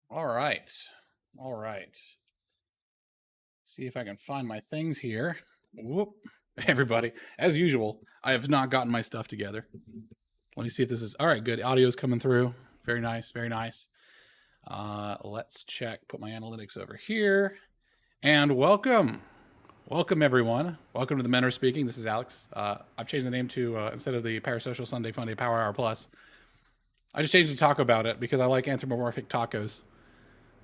All right. All right. See if I can find my things here. Whoop. Everybody, as usual, I have not gotten my stuff together. Let me see if this is all right. Good. Audio's coming through. Very nice. Very nice. Let's check. Put my analytics over here. And welcome. Welcome, everyone. Welcome to the Men Are Speaking. This is Alex. I've changed the name to, instead of the Parasocial Sunday Funday Power Hour Plus, I just changed the Taco-Bout it because I like anthropomorphic tacos.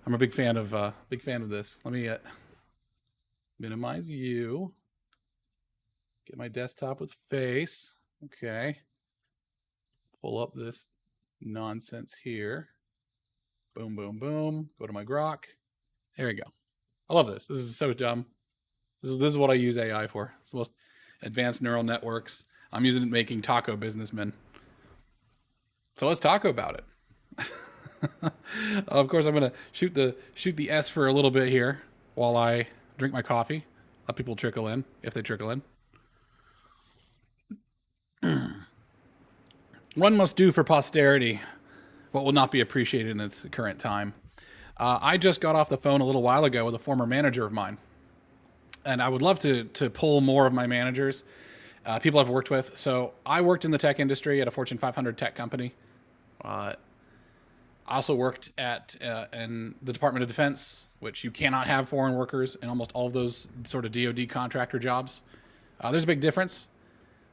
I'm a big fan of this. Let me minimize you. Get my desktop with face. Okay. Pull up this nonsense here. Boom, boom, boom. Go to my grok. There we go. I love this. This is so dumb. This is what I use AI for. It's the most advanced neural networks. I'm using it making taco businessmen. So let's talk about it. Of course, I'm gonna shoot the S for a little bit here while I drink my coffee. Let people trickle in if they trickle in. One must do for posterity what will not be appreciated in its current time. I just got off the phone a little while ago with a former manager of mine, and I would love to pull more of my managers, people I've worked with. So I worked in the tech industry at a Fortune 500 tech company. I also worked at in the Department of Defense, which you cannot have foreign workers in almost all of those sort of DoD contractor jobs. There's a big difference.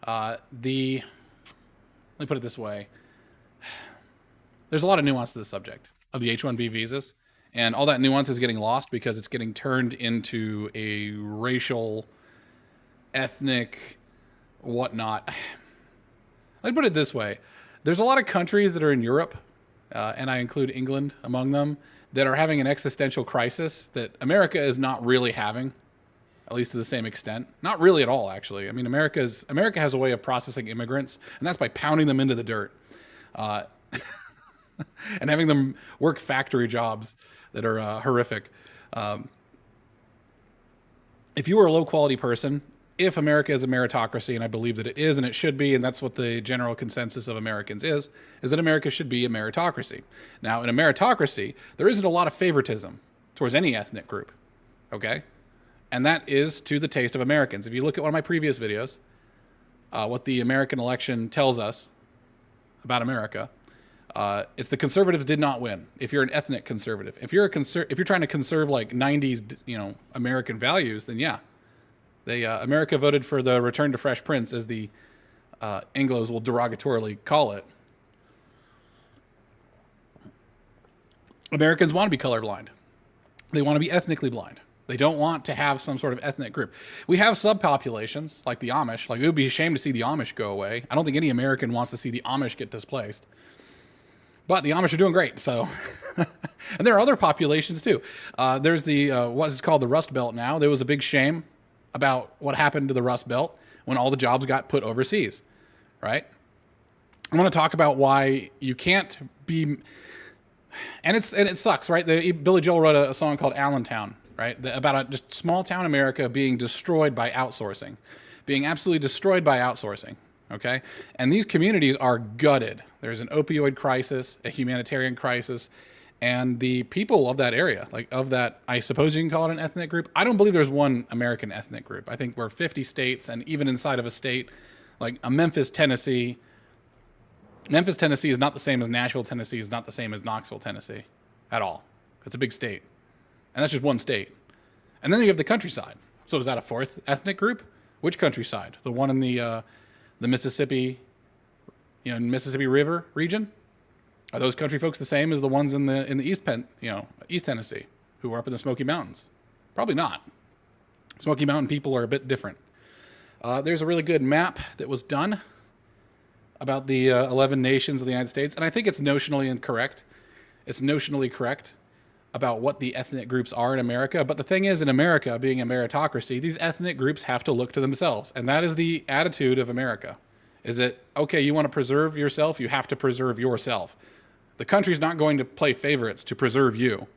Let me put it this way. There's a lot of nuance to the subject of the H1B visas, and all that nuance is getting lost because it's getting turned into a racial, ethnic, whatnot. Let me put it this way. There's a lot of countries that are in Europe, and I include England among them, that are having an existential crisis that America is not really having, at least to the same extent. Not really at all, actually. I mean, America has a way of processing immigrants, and that's by pounding them into the dirt, and having them work factory jobs that are horrific. If you are a low quality person, if America is a meritocracy, and I believe that it is, and it should be, and that's what the general consensus of Americans is that America should be a meritocracy. Now, in a meritocracy, there isn't a lot of favoritism towards any ethnic group, okay? And that is to the taste of Americans. If you look at one of my previous videos, what the American election tells us about America, it's the conservatives did not win. If you're an ethnic conservative, if you're trying to conserve like '90s, American values, then yeah, America voted for the return to Fresh Prince, as the Anglos will derogatorily call it. Americans want to be colorblind. They want to be ethnically blind. They don't want to have some sort of ethnic group. We have subpopulations like the Amish. Like, it would be a shame to see the Amish go away. I don't think any American wants to see the Amish get displaced. But the Amish are doing great, so. And there are other populations too. There's the what is called the Rust Belt now. There was a big shame about what happened to the Rust Belt when all the jobs got put overseas, right? I want to talk about why you can't be, and it sucks, right? Billy Joel wrote a song called Allentown, right? About just small town America being destroyed by outsourcing, being absolutely destroyed by outsourcing. Okay, and these communities are gutted. There's an opioid crisis, a humanitarian crisis, and the people of that area, like of that, I suppose you can call it an ethnic group. I don't believe there's one American ethnic group. I think we're 50 states, and even inside of a state like a Memphis, Tennessee is not the same as Nashville, Tennessee is not the same as Knoxville, Tennessee, at all. It's a big state, and that's just one state. And then you have the countryside. So is that a fourth ethnic group? Which countryside? The one in the Mississippi, Mississippi River region? Are those country folks the same as the ones in the East Tennessee, who are up in the Smoky Mountains? Probably not. Smoky Mountain people are a bit different. There's a really good map that was done about the 11 nations of the United States, and I think it's notionally incorrect. It's notionally correct about what the ethnic groups are in America. But the thing is, in America, being a meritocracy, these ethnic groups have to look to themselves. And that is the attitude of America. Is that, okay, you want to preserve yourself, you have to preserve yourself. The country's not going to play favorites to preserve you.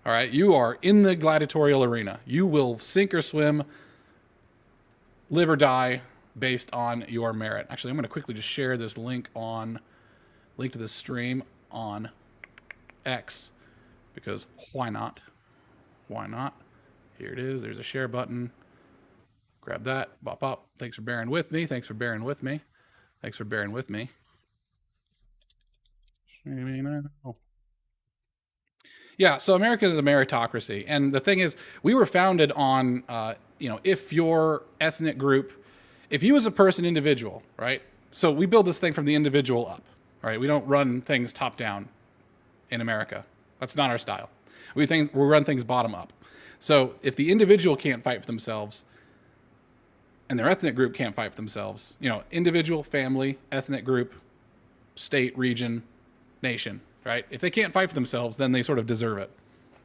All right? You are in the gladiatorial arena. You will sink or swim, live or die based on your merit. Actually, I'm going to quickly just share this link to this stream on X, because why not? Why not? Here it is. There's a share button. Grab that. Bop, bop. Thanks for bearing with me. Thanks for bearing with me. Thanks for bearing with me. Yeah, so America is a meritocracy. And the thing is, we were founded on, if your ethnic group, if you as a person, individual, right? So we build this thing from the individual up, right? We don't run things top down in America. That's not our style. We run things bottom up. So if the individual can't fight for themselves and their ethnic group can't fight for themselves, individual, family, ethnic group, state, region, nation, right? If they can't fight for themselves, then they sort of deserve it.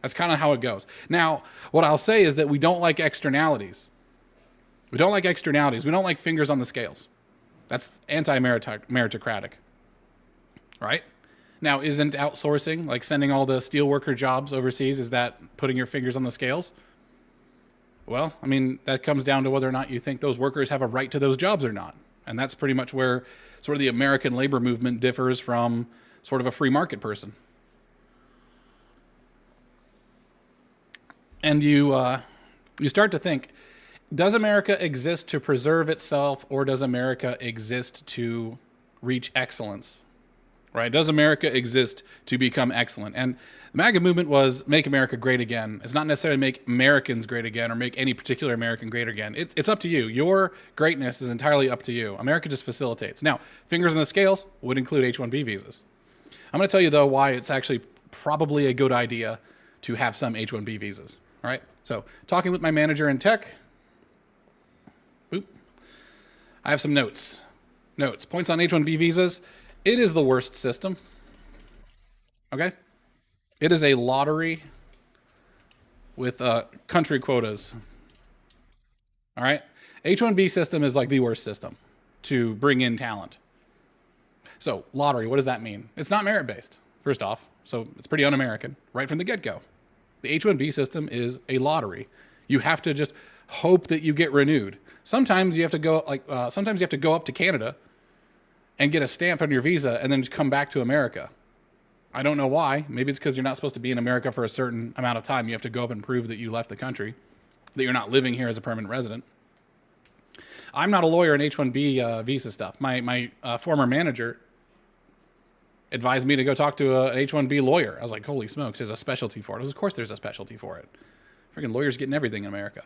That's kind of how it goes. Now, what I'll say is that we don't like externalities. We don't like externalities. We don't like fingers on the scales. That's anti-meritocratic, right? Now, isn't outsourcing, like sending all the steelworker jobs overseas, is that putting your fingers on the scales? Well, I mean, that comes down to whether or not you think those workers have a right to those jobs or not. And that's pretty much where sort of the American labor movement differs from sort of a free market person. And you start to think, does America exist to preserve itself, or does America exist to reach excellence? Right? Does America exist to become excellent? And the MAGA movement was make America great again. It's not necessarily make Americans great again or make any particular American great again. It's up to you. Your greatness is entirely up to you. America just facilitates. Now, fingers on the scales would include H1B visas. I'm going to tell you, though, why it's actually probably a good idea to have some H1B visas. All right? So, talking with my manager in tech, I have some notes. Points on H1B visas. It is the worst system. Okay? It is a lottery with country quotas. All right? H1B system is like the worst system to bring in talent. So, lottery, what does that mean? It's not merit based, first off. So, it's pretty un American right from the get go. The H1B system is a lottery. You have to just hope that you get renewed. Sometimes you have to go up to Canada and get a stamp on your visa and then just come back to America. I don't know why. Maybe it's because you're not supposed to be in America for a certain amount of time. You have to go up and prove that you left the country, that you're not living here as a permanent resident. I'm not a lawyer in H1B visa stuff. My former manager advised me to go talk to an H1B lawyer. I was like, holy smokes, there's a specialty for it. Of course there's a specialty for it. Freaking lawyers getting everything in America.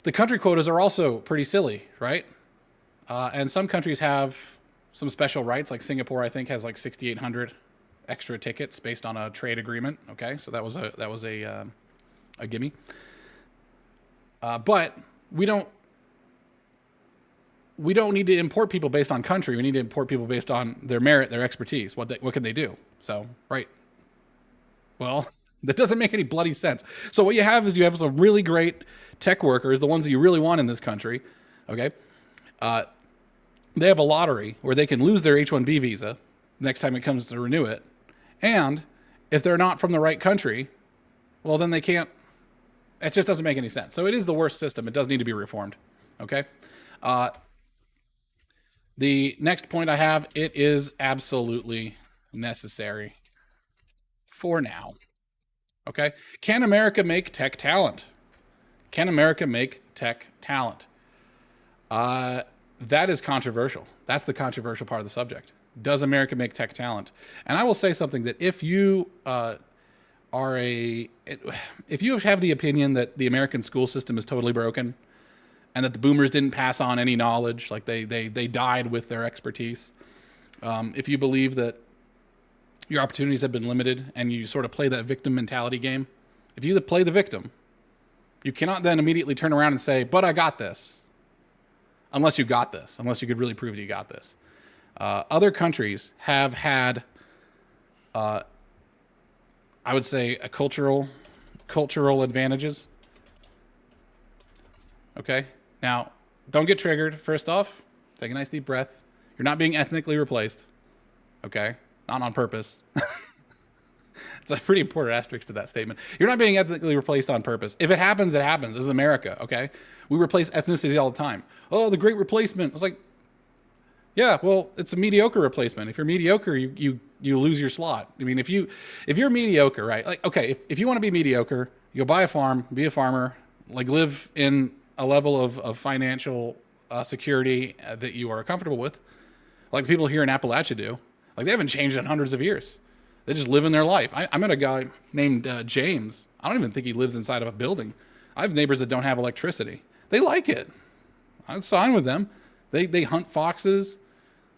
The country quotas are also pretty silly, right? And some countries have some special rights, like Singapore, I think, has like 6,800 extra tickets based on a trade agreement. Okay, so that was a gimme. But we don't need to import people based on country. We need to import people based on their merit, their expertise. What can they do? So, right. Well, that doesn't make any bloody sense. So what you have is some really great tech workers, the ones that you really want in this country. Okay. They have a lottery where they can lose their H1B visa next time it comes to renew it. And if they're not from the right country, well, then they can't. It just doesn't make any sense. So it is the worst system. It does need to be reformed. Okay. The next point I have, it is absolutely necessary for now. Okay. Can America make tech talent? Can America make tech talent? That is controversial. That's the controversial part of the subject. Does America make tech talent? And I will say something that if you if you have the opinion that the American school system is totally broken and that the boomers didn't pass on any knowledge, like they died with their expertise, if you believe that your opportunities have been limited and you sort of play that victim mentality game, if you play the victim, you cannot then immediately turn around and say, but I got this. Unless you could really prove that you got this. Other countries have had, I would say, a cultural advantages. Okay? Now, don't get triggered. First off, take a nice deep breath. You're not being ethnically replaced. Okay? Not on purpose. It's a pretty important asterisk to that statement. You're not being ethnically replaced on purpose. If it happens, it happens. This is America, okay? We replace ethnicity all the time. Oh, the great replacement. I was like, Yeah, well, it's a mediocre replacement. If you're mediocre, you lose your slot. I mean, if you're mediocre, right? Like, okay, if you want to be mediocre, you'll buy a farm, be a farmer, like live in a level of financial security that you are comfortable with, like the people here in Appalachia do. Like they haven't changed in hundreds of years. They just live in their life. I met a guy named James. I don't even think he lives inside of a building. I have neighbors that don't have electricity. They like it. I'm fine with them. They hunt foxes.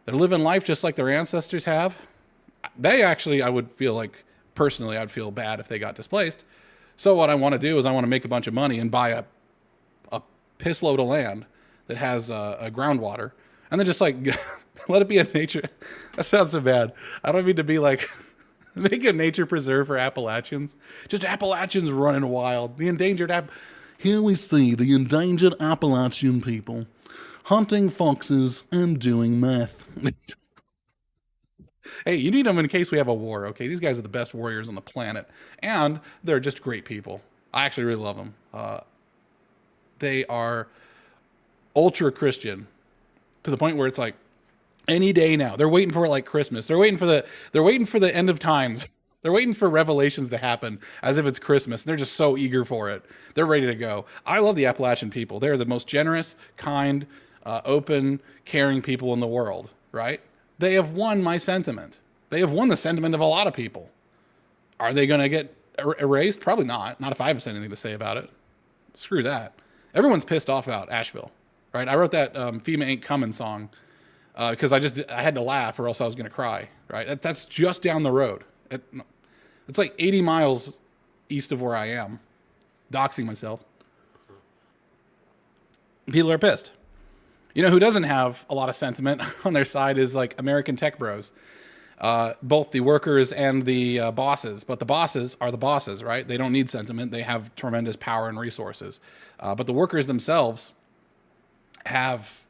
They're living life just like their ancestors have. They actually, I would feel like, personally, I'd feel bad if they got displaced. So what I want to do is I want to make a bunch of money and buy a piss load of land that has a groundwater, and then just like let it be a nature. That sounds so bad. I don't mean to be like make a nature preserve for Appalachians. Just Appalachians running wild. The endangered Here we see the endangered Appalachian people hunting foxes and doing meth. Hey, you need them in case we have a war, okay? These guys are the best warriors on the planet, and they're just great people. I actually really love them. They are ultra Christian to the point where it's like any day now. They're waiting for like Christmas. They're waiting for the end of times. They're waiting for revelations to happen as if it's Christmas. They're just so eager for it. They're ready to go. I love the Appalachian people. They're the most generous, kind, open, caring people in the world, right? They have won my sentiment. They have won the sentiment of a lot of people. Are they going to get erased? Probably not. Not if I have anything to say about it. Screw that. Everyone's pissed off about Asheville, right? I wrote that FEMA Ain't Coming song because I had to laugh or else I was going to cry, right? That's just down the road. It's like 80 miles east of where I am. Doxing myself. People are pissed. You know who doesn't have a lot of sentiment on their side is like American tech bros. Both the workers and the bosses. But the bosses are the bosses, right? They don't need sentiment. They have tremendous power and resources. But the workers themselves have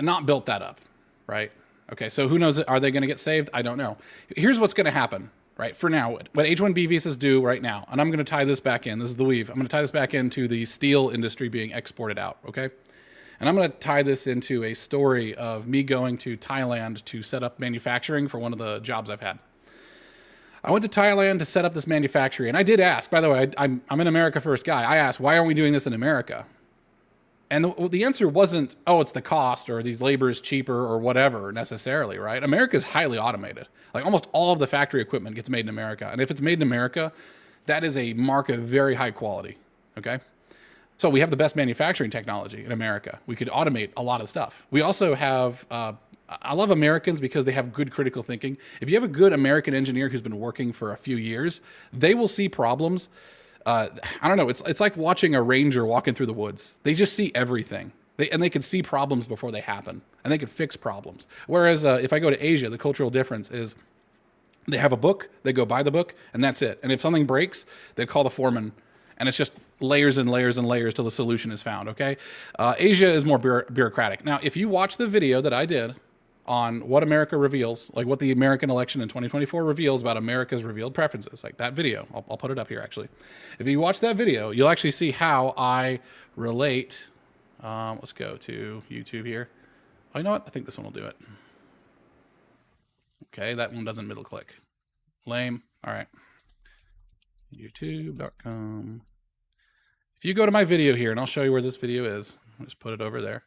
not built that up, right? Okay, so who knows? Are they going to get saved? I don't know. Here's what's going to happen, right? For now, what H1B visas do right now, and I'm going to tie this back in. This is the weave. I'm going to tie this back into the steel industry being exported out, okay? And I'm going to tie this into a story of me going to Thailand to set up manufacturing for one of the jobs I've had. I went to Thailand to set up this manufacturing, and I did ask, by the way, I'm an America First guy. I asked, why aren't we doing this in America? And the answer wasn't, oh, it's the cost or these labor is cheaper or whatever necessarily, right? America is highly automated. Like almost all of the factory equipment gets made in America. And if it's made in America, that is a mark of very high quality, okay? So we have the best manufacturing technology in America. We could automate a lot of stuff. We also have, I love Americans because they have good critical thinking. If you have a good American engineer who's been working for a few years, they will see problems. I don't know. It's like watching a ranger walking through the woods. They just see everything. They can see problems before they happen, and they can fix problems. Whereas if I go to Asia, the cultural difference is they have a book, they go buy the book, and that's it. And if something breaks, they call the foreman, and it's just layers and layers and layers till the solution is found, okay? Asia is more bureaucratic. Now, if you watch the video that I did on what America reveals, like what the American election in 2024 reveals about America's revealed preferences, like that video, I'll put it up here actually. If you watch that video, you'll actually see how I relate. Let's go to YouTube here. Oh, you know what? I think this one will do it. Okay, that one doesn't middle click. Lame. All right. YouTube.com. If you go to my video here, and I'll show you where this video is, I'll just put it over there.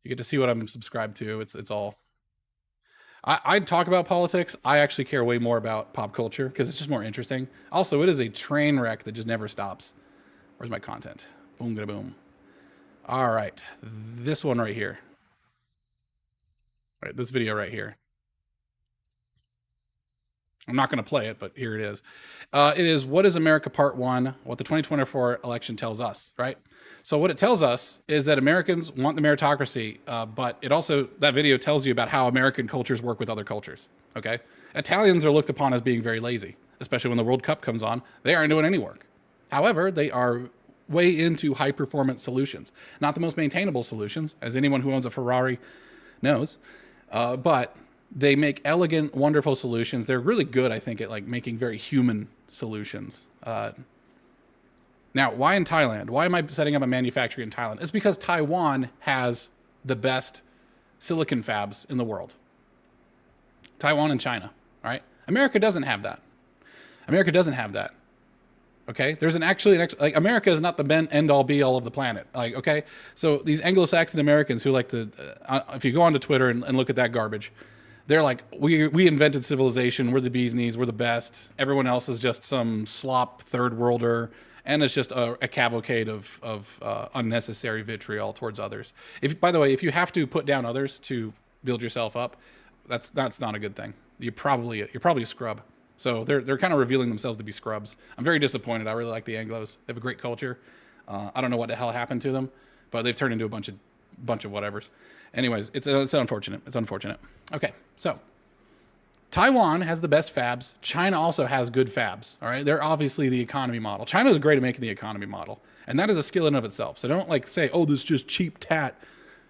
You get to see what I'm subscribed to. It's all. I talk about politics. I actually care way more about pop culture because it's just more interesting. Also, it is a train wreck that just never stops. Where's my content? Boom, gada boom. All right, this one right here. All right, this video right here. I'm not going to play it, but here it is. It is What is America Part 1, what the 2024 election tells us, right? So what it tells us is that Americans want the meritocracy, but it also, that video tells you about how American cultures work with other cultures, okay? Italians are looked upon as being very lazy, especially when the World Cup comes on. They aren't doing any work. However, they are way into high-performance solutions. Not the most maintainable solutions, as anyone who owns a Ferrari knows, but they make elegant, wonderful solutions. They're really good, I think, at like making very human solutions. Now, why in Thailand? Why am I setting up a manufacturing in Thailand? It's because Taiwan has the best silicon fabs in the world. Taiwan and China. All right. America doesn't have that. America doesn't have that. Okay, there's like America is not the end all be all of the planet. Like, okay, so these Anglo-Saxon Americans who like to, if you go onto Twitter and look at that garbage, they're like, we invented civilization. We're the bee's knees. We're the best. Everyone else is just some slop third worlder, and it's just a cavalcade of unnecessary vitriol towards others. By the way, if you have to put down others to build yourself up, that's not a good thing. You're probably a scrub. So they're kind of revealing themselves to be scrubs. I'm very disappointed. I really like the Anglos. They have a great culture. I don't know what the hell happened to them, but they've turned into a bunch of whatevers. Anyways, it's unfortunate. It's unfortunate. Okay, so Taiwan has the best fabs. China also has good fabs. All right, they're obviously the economy model. China is great at making the economy model, and that is a skill in of itself. So don't like say, oh, this is just cheap tat.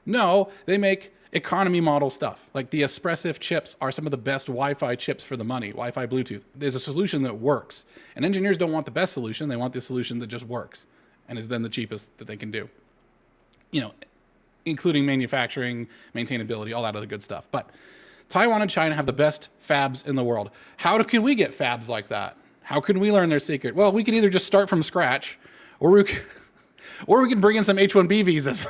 No, they make economy model stuff. Like the Espressif chips are some of the best Wi-Fi chips for the money, Wi-Fi, Bluetooth. There's a solution that works. And engineers don't want the best solution. They want the solution that just works and is then the cheapest that they can do. You know, including manufacturing, maintainability, all that other good stuff. But Taiwan and China have the best fabs in the world. How can we get fabs like that? How can we learn their secret? Well, we can either just start from scratch or we can bring in some H1B visas.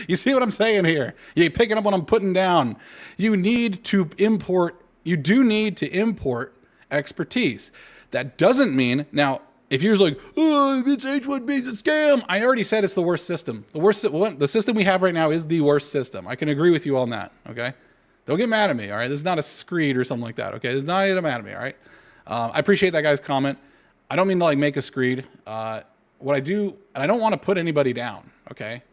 You see what I'm saying here? You picking up what I'm putting down. You do need to import expertise. That doesn't mean, now, if you're like, oh, it's H1B, it's a scam. I already said it's the worst system. The system we have right now is the worst system. I can agree with you on that, okay? Don't get mad at me, all right? This is not a screed or something like that, okay? It's not mad at me, all right? I appreciate that guy's comment. I don't mean to like make a screed. What I do, and I don't want to put anybody down, okay?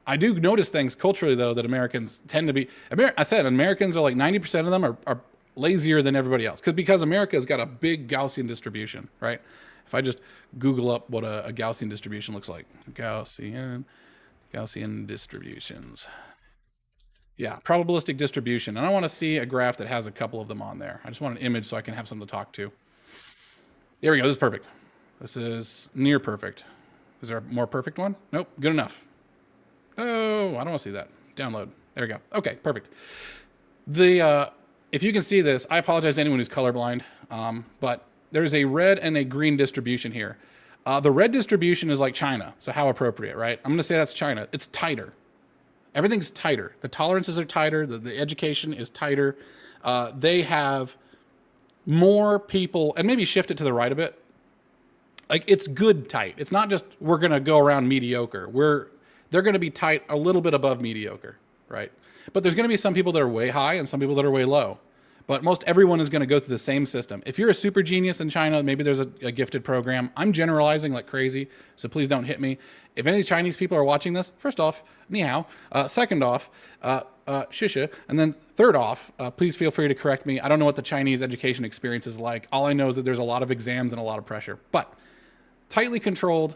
I do notice things culturally, though, that Americans tend to be. I said Americans are like 90% of them are lazier than everybody else because America has got a big Gaussian distribution, right? If I just Google up what a Gaussian distribution looks like, Gaussian distributions. Yeah, probabilistic distribution. And I want to see a graph that has a couple of them on there. I just want an image so I can have something to talk to. There we go. This is perfect. This is near perfect. Is there a more perfect one? Nope. Good enough. Oh, I don't want to see that. Download. There we go. Okay, perfect. If you can see this, I apologize to anyone who's colorblind, but there's a red and a green distribution here. The red distribution is like China, so how appropriate, right? I'm going to say that's China. It's tighter. Everything's tighter. The tolerances are tighter. The education is tighter. They have more people, and maybe shift it to the right a bit. Like, it's good tight. It's not just we're going to go around mediocre. They're going to be tight a little bit above mediocre, right? But there's going to be some people that are way high and some people that are way low. But most everyone is going to go through the same system. If you're a super genius in China, maybe there's a gifted program. I'm generalizing like crazy, so please don't hit me. If any Chinese people are watching this, first off, ni hao. Second off, shisha. And then third off, please feel free to correct me. I don't know what the Chinese education experience is like. All I know is that there's a lot of exams and a lot of pressure. But tightly controlled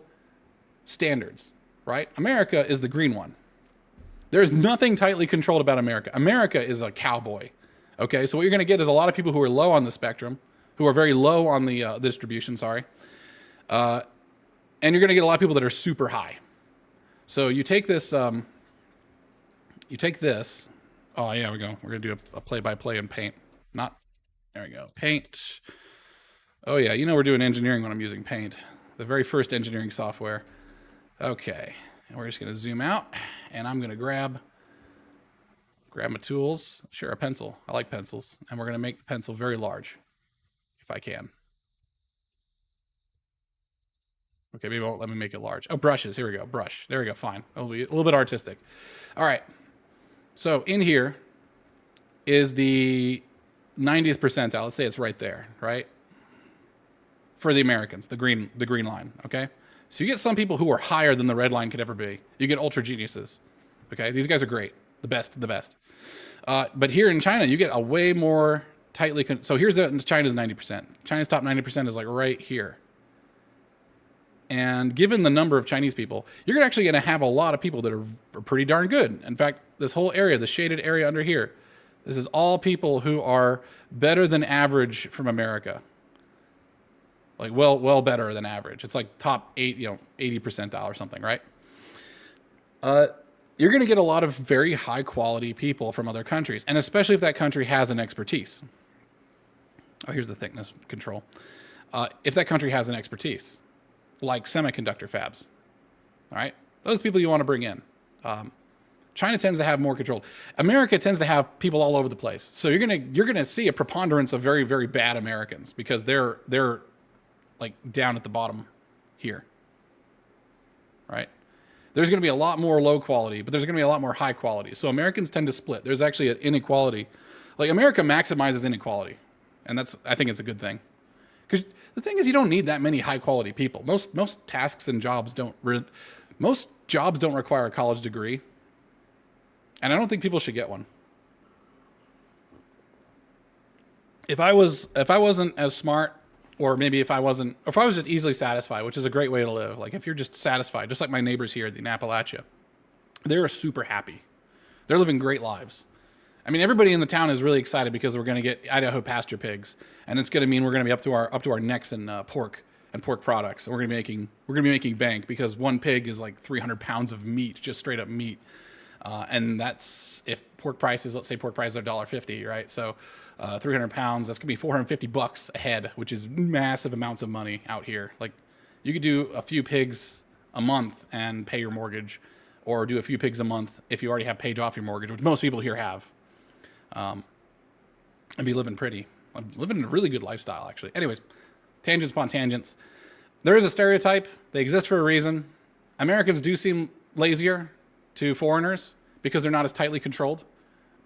standards, right? America is the green one. There's nothing tightly controlled about America. America is a cowboy. Okay, so what you're going to get is a lot of people who are low on the spectrum, who are very low on the distribution, sorry. And you're going to get a lot of people that are super high. So you take this, oh, yeah, we go. We're going to do a play-by-play in Paint. There we go. Paint. Oh, yeah, you know we're doing engineering when I'm using Paint. The very first engineering software. Okay, and we're just going to zoom out, and I'm going to grab my tools. Sure, a pencil. I like pencils. And we're going to make the pencil very large, if I can. Okay, maybe it won't let me make it large. Oh, brushes. Here we go. Brush. There we go. Fine. It'll be a little bit artistic. All right. So in here is the 90th percentile. Let's say it's right there, right? For the Americans, the green line, okay? So you get some people who are higher than the red line could ever be. You get ultra geniuses, okay? These guys are great. The best of the best. But here in China, you get a way more tightly... so here's China's 90%. China's top 90% is like right here. And given the number of Chinese people, you're actually going to have a lot of people that are pretty darn good. In fact, this whole area, the shaded area under here, this is all people who are better than average from America. Like well better than average. It's like top 80 percentile or something, right? you're going to get a lot of very high quality people from other countries, and especially if that country has an expertise. Oh, here's the thickness control. If that country has an expertise, like semiconductor fabs, all right, those people you want to bring in. China tends to have more control. America tends to have people all over the place. So you're gonna see a preponderance of very, very bad Americans because they're like down at the bottom here, right? There's going to be a lot more low quality, but there's going to be a lot more high quality. So Americans tend to split. There's actually an inequality. Like America maximizes inequality, and I think it's a good thing. Because the thing is, you don't need that many high quality people. Most tasks and jobs most jobs don't require a college degree, and I don't think people should get one. If I wasn't as smart, or maybe if I was just easily satisfied, which is a great way to live. Like if you're just satisfied, just like my neighbors here in Appalachia, they're super happy. They're living great lives. I mean, everybody in the town is really excited because we're going to get Idaho pasture pigs, and it's going to mean we're going to be up to our necks in pork and pork products. And we're going to be making bank because one pig is like 300 pounds of meat, just straight up meat. And that's if pork prices, let's say pork prices are $1.50, right? So 300 pounds, that's gonna be $450 a head, which is massive amounts of money out here. Like you could do a few pigs a month and pay your mortgage, or do a few pigs a month if you already have paid off your mortgage, which most people here have, and be living a really good lifestyle, actually. Anyways, tangents upon tangents. There is a stereotype. They exist for a reason. Americans do seem lazier to foreigners because they're not as tightly controlled,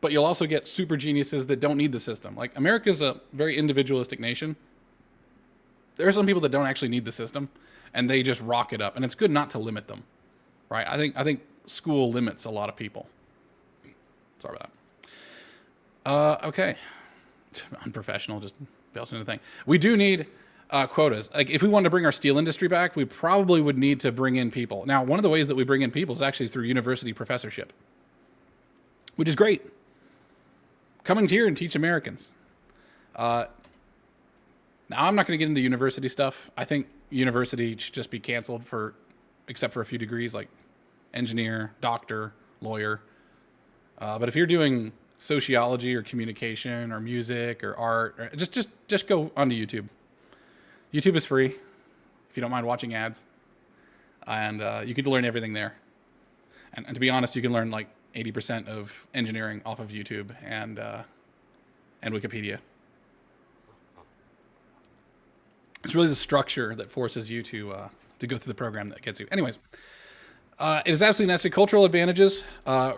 but you'll also get super geniuses that don't need the system. Like America's a very individualistic nation. There are some people that don't actually need the system and they just rock it up, and it's good not to limit them, right? I think school limits a lot of people. Sorry about that. Okay. Unprofessional, just belching the thing. We do need quotas. Like if we wanted to bring our steel industry back, we probably would need to bring in people. Now, one of the ways that we bring in people is actually through university professorship, which is great. Coming here and teach Americans. Now, I'm not going to get into university stuff. I think university should just be canceled except for a few degrees like engineer, doctor, lawyer. But if you're doing sociology or communication or music or art, or just go onto YouTube. YouTube is free if you don't mind watching ads, and you can learn everything there. And to be honest, you can learn like 80% of engineering off of YouTube and Wikipedia. It's really the structure that forces you to go through the program that gets you. Anyways, it is absolutely necessary. Cultural advantages,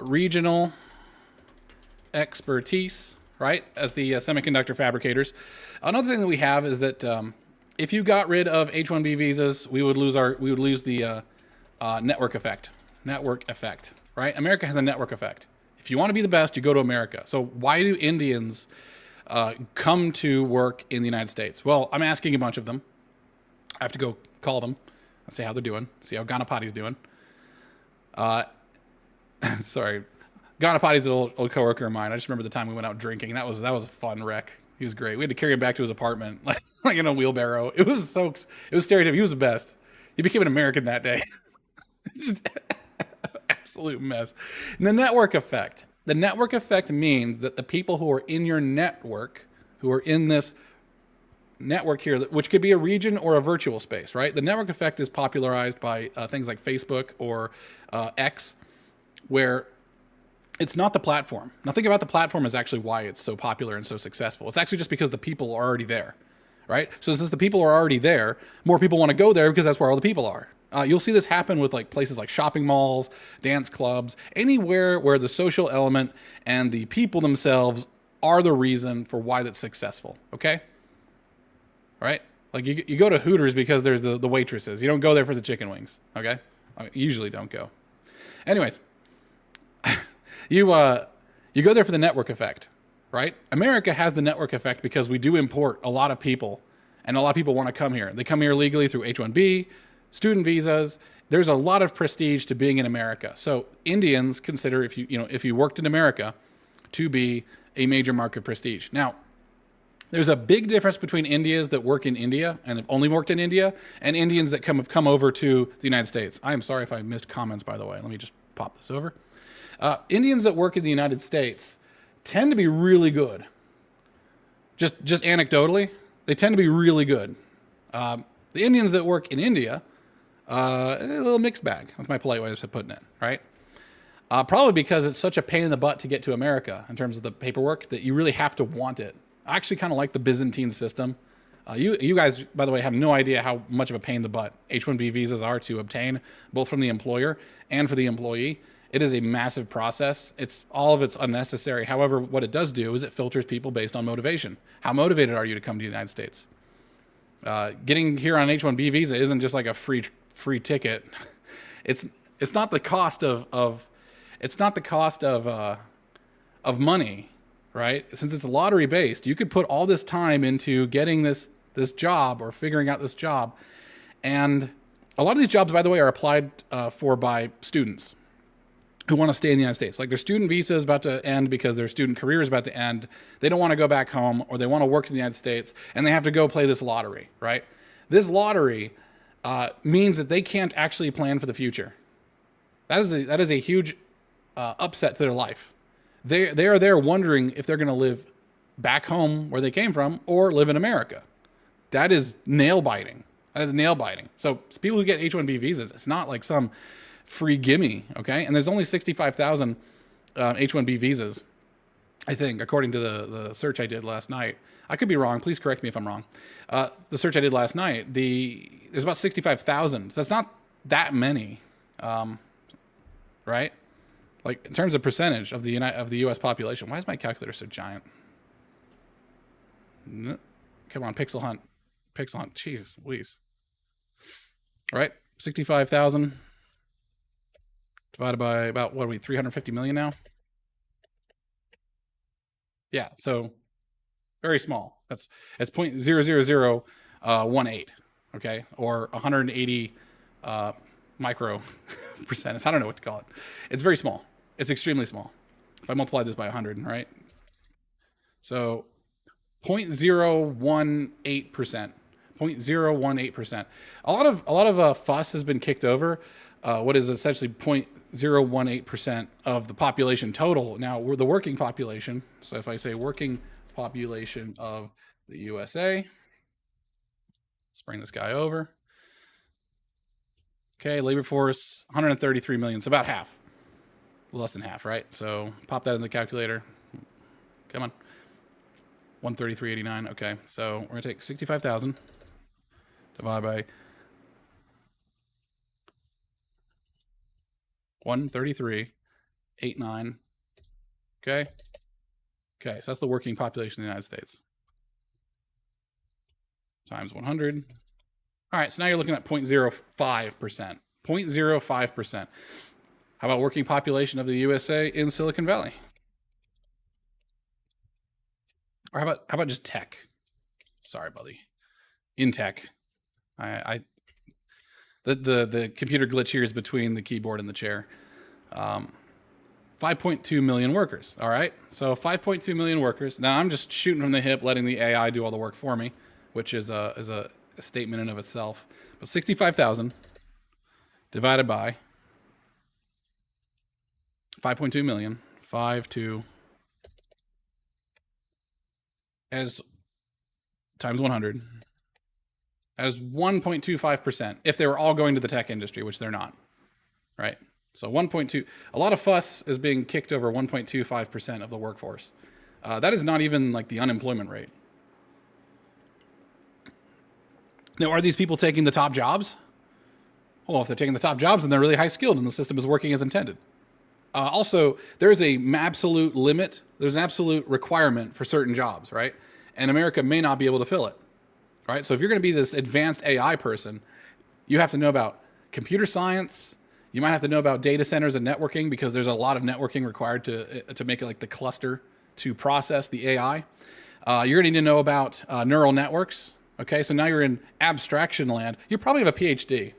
regional expertise, right? As the semiconductor fabricators. Another thing that we have is that if you got rid of H1B visas, we would lose the network effect. Network effect, right? America has a network effect. If you want to be the best, you go to America. So why do Indians come to work in the United States? Well, I'm asking a bunch of them. I have to go call them and see how they're doing, see how Ganapati's doing. Sorry. Ganapati's an old coworker of mine. I just remember the time we went out drinking. That was a fun wreck. He was great. We had to carry him back to his apartment, like in a wheelbarrow. It was stereotypical. He was the best. He became an American that day. Just absolute mess. And the network effect. The network effect means that the people who are in your network, who are in this network here, which could be a region or a virtual space, right? The network effect is popularized by things like Facebook or X, where it's not the platform. Now, think about the platform is actually why it's so popular and so successful. It's actually just because the people are already there, right? So since the people are already there, more people want to go there because that's where all the people are. You'll see this happen with like places like shopping malls, dance clubs, anywhere where the social element and the people themselves are the reason for why that's successful, okay? Right? Like you go to Hooters because there's the waitresses. You don't go there for the chicken wings, okay? I usually don't go. Anyways, you go there for the network effect, right? America has the network effect because we do import a lot of people, and a lot of people want to come here. They come here legally through H1B, student visas. There's a lot of prestige to being in America. So Indians consider if you worked in America to be a major mark of prestige. Now, there's a big difference between Indians that work in India and have only worked in India and Indians that have come over to the United States. I am sorry if I missed comments, by the way. Let me just pop this over. Indians that work in the United States tend to be really good. Just anecdotally, they tend to be really good. The Indians that work in India, a little mixed bag. That's my polite way of putting it, right? Probably because it's such a pain in the butt to get to America in terms of the paperwork that you really have to want it. I actually kind of like the Byzantine system. You guys, by the way, have no idea how much of a pain in the butt H1B visas are to obtain, both from the employer and for the employee. It is a massive process. All of it's unnecessary. However, what it does do is it filters people based on motivation. How motivated are you to come to the United States? Getting here on an H1B visa isn't just like a free ticket. It's not the cost of it's not the cost of money, right? Since it's lottery based, you could put all this time into getting this job or figuring out this job, and a lot of these jobs, by the way, are applied for by students who want to stay in the United States. Like their student visa is about to end because their student career is about to end. They don't want to go back home, or they want to work in the United States, and they have to go play this lottery, right? This lottery means that they can't actually plan for the future. That is a huge upset to their life. They are there wondering if they're going to live back home where they came from or live in America. That is nail biting. So people who get H1B visas, it's not like some free gimme, okay? And there's only 65,000 H1B visas, I think, according to the search I did last night. I could be wrong. Please correct me if I'm wrong. The search I did last night, there's about 65,000. So that's not that many, right? Like in terms of percentage of the U.S. population. Why is my calculator so giant? Come on, Pixel Hunt. Jeez, please. All right, 65,000 divided by about, what are we, 350 million now? Yeah, so very small. It's 0.00018, okay, or 180 micro percent. I don't know what to call it. It's very small. It's extremely small. If I multiply this by 100, right? So 0.018%. 0.018%. A lot of fuss has been kicked over what is essentially 0.018% of the population total. Now, we're the working population. So if I say working population of the USA, let's bring this guy over. Okay, labor force, 133 million, so about half. Less than half, right? So pop that in the calculator. Come on. 133.89. Okay, so we're going to take 65,000 divided by 133.89. Okay. Okay, so that's the working population of the United States. Times 100. All right, so now you're looking at 0.05%. 0.05%. How about working population of the USA in Silicon Valley? Or how about just tech? Sorry, buddy. In tech. The computer glitch here is between the keyboard and the chair. 5.2 million workers. All right, so 5.2 million workers. Now I'm just shooting from the hip, letting the AI do all the work for me, which is a statement in of itself. But 65,000 divided by 5.2 million, 5.2 as times 100 as 1.25% if they were all going to the tech industry, which they're not, right? So 1.2, a lot of fuss is being kicked over 1.25% of the workforce. That is not even like the unemployment rate. Now, are these people taking the top jobs? Well, if they're taking the top jobs, then they're really high skilled and the system is working as intended. Also, there's an absolute limit. There's an absolute requirement for certain jobs, right? And America may not be able to fill it, right? So if you're going to be this advanced AI person, you have to know about computer science. You might have to know about data centers and networking, because there's a lot of networking required to make it like the cluster to process the AI. You're going to need to know about neural networks. Okay, so now you're in abstraction land. You probably have a PhD.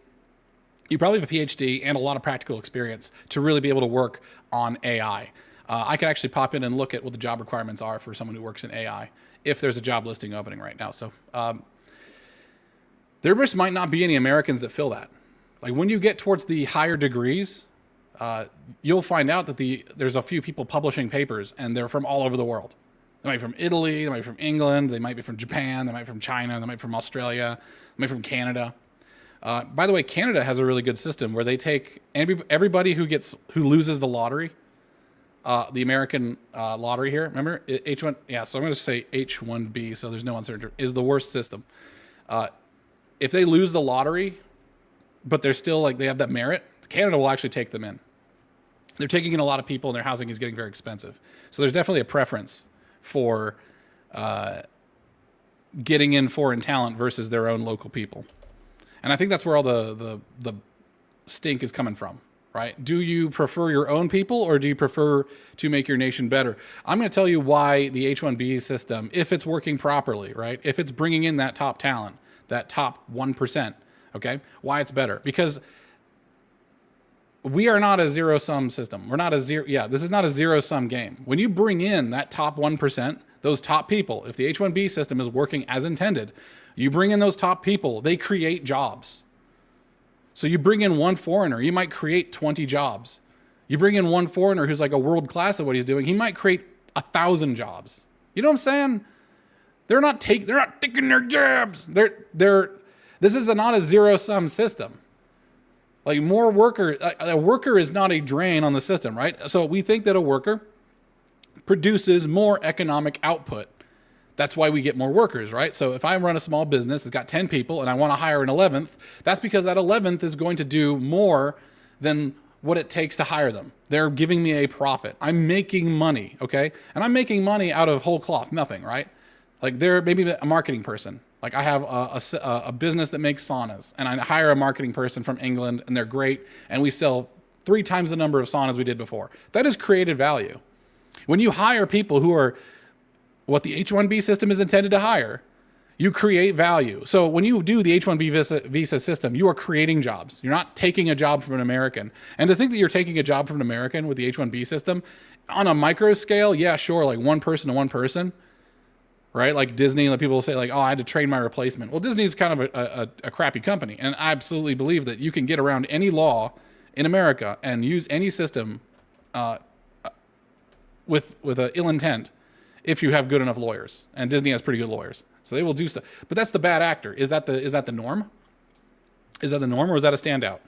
You probably have a PhD and a lot of practical experience to really be able to work on AI. I could actually pop in and look at what the job requirements are for someone who works in AI, if there's a job listing opening right now. So there just might not be any Americans that fill that. Like when you get towards the higher degrees, you'll find out that there's a few people publishing papers, and they're from all over the world. They might be from Italy, they might be from England, they might be from Japan, they might be from China, they might be from Australia, they might be from Canada. By the way, Canada has a really good system where they take everybody who loses the lottery, the American lottery here. Remember H1? Yeah, so I'm going to say H1B, so there's no uncertainty. Is the worst system. If they lose the lottery, but they're still like they have that merit, Canada will actually take them in. They're taking in a lot of people, and their housing is getting very expensive. So there's definitely a preference for getting in foreign talent versus their own local people. And I think that's where all the stink is coming from, right? Do you prefer your own people, or do you prefer to make your nation better? I'm going to tell you why the H1B system, if it's working properly, right? If it's bringing in that top talent, that top 1%, okay? Why it's better. Because we are not a zero-sum system. We're not a zero. Yeah, this is not a zero-sum game. When you bring in that top 1%, those top people, if the H1B system is working as intended, you bring in those top people, they create jobs. So you bring in one foreigner, you might create 20 jobs. You bring in one foreigner who's like a world class at what he's doing, he might create 1,000 jobs. You know what I'm saying? They're not taking their jobs. This is not a zero-sum system. Like more workers, a worker is not a drain on the system, right? So we think that a worker produces more economic output. That's why we get more workers, right? So if I run a small business that's got 10 people and I want to hire an 11th, that's because that 11th is going to do more than what it takes to hire them. They're giving me a profit. I'm making money, okay? And I'm making money out of whole cloth, nothing, right? Like they're maybe a marketing person. Like I have a business that makes saunas, and I hire a marketing person from England, and they're great, and we sell 3 times the number of saunas we did before. That is created value. When you hire people who are what the H1B system is intended to hire, you create value. So when you do the H1B visa system, you are creating jobs. You're not taking a job from an American. And to think that you're taking a job from an American with the H1B system, on a micro scale, yeah, sure, like one person to one person, right? Like Disney, like people will say like, oh, I had to train my replacement. Well, Disney's kind of a crappy company. And I absolutely believe that you can get around any law in America and use any system with an ill intent if you have good enough lawyers. And Disney has pretty good lawyers. So they will do stuff. But that's the bad actor. Is that the norm? Is that the norm, or is that a standout?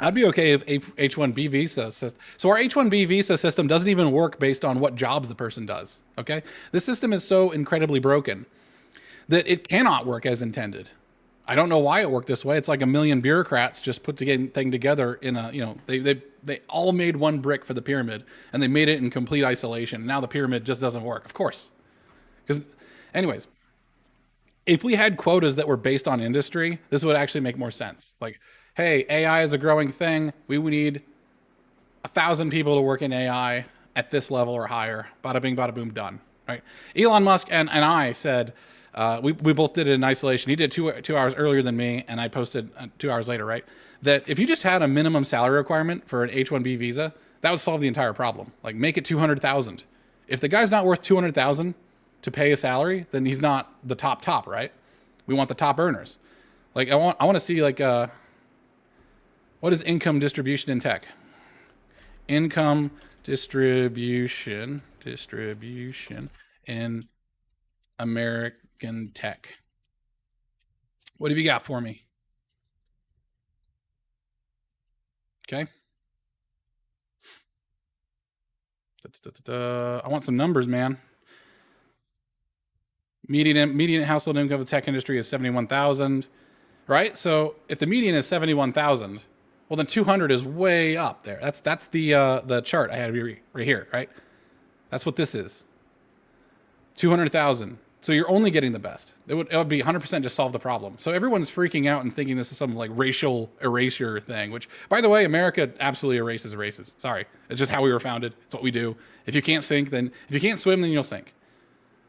I'd be okay if H1B visa system. So our H1B visa system doesn't even work based on what jobs the person does. Okay, this system is so incredibly broken that it cannot work as intended. I don't know why it worked this way. It's like a million bureaucrats just put the thing together in a, they all made one brick for the pyramid, and they made it in complete isolation. Now the pyramid just doesn't work, of course. Because, anyways, if we had quotas that were based on industry, this would actually make more sense. Like, hey, AI is a growing thing. We would need 1,000 people to work in AI at this level or higher. Bada bing, bada boom, done. Right? Elon Musk and I said, we both did it in isolation. He did 2 hours earlier than me, and I posted 2 hours later, right? That if you just had a minimum salary requirement for an H-1B visa, that would solve the entire problem. Like, make it 200,000. If the guy's not worth 200,000 to pay a salary, then he's not the top, right? We want the top earners. Like, I want to see like what is income distribution in tech? Income distribution in American tech. What have you got for me? Okay. I want some numbers, man. Median household income of the tech industry is 71,000, right? So if the median is 71,000, well then 200 is way up there. That's the chart I had right here, right? That's what this is. 200,000. So you're only getting the best. It would be 100% just solve the problem. So everyone's freaking out and thinking this is some like racial erasure thing, which, by the way, America absolutely erases races. Sorry. It's just how we were founded. It's what we do. If you can't swim, then you'll sink.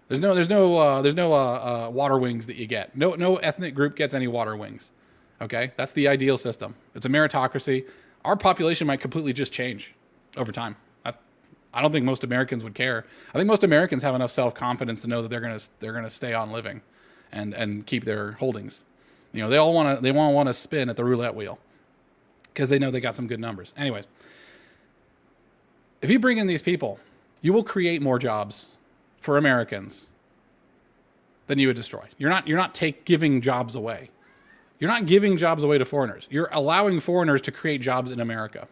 There's no water wings that you get. No ethnic group gets any water wings. Okay? That's the ideal system. It's a meritocracy. Our population might completely just change over time. I don't think most Americans would care. I think most Americans have enough self-confidence to know that they're gonna stay on living and keep their holdings. They want to spin at the roulette wheel because they know they got some good numbers. Anyways, if you bring in these people, you will create more jobs for Americans than you would destroy. You're not giving jobs away. You're not giving jobs away to foreigners. You're allowing foreigners to create jobs in America.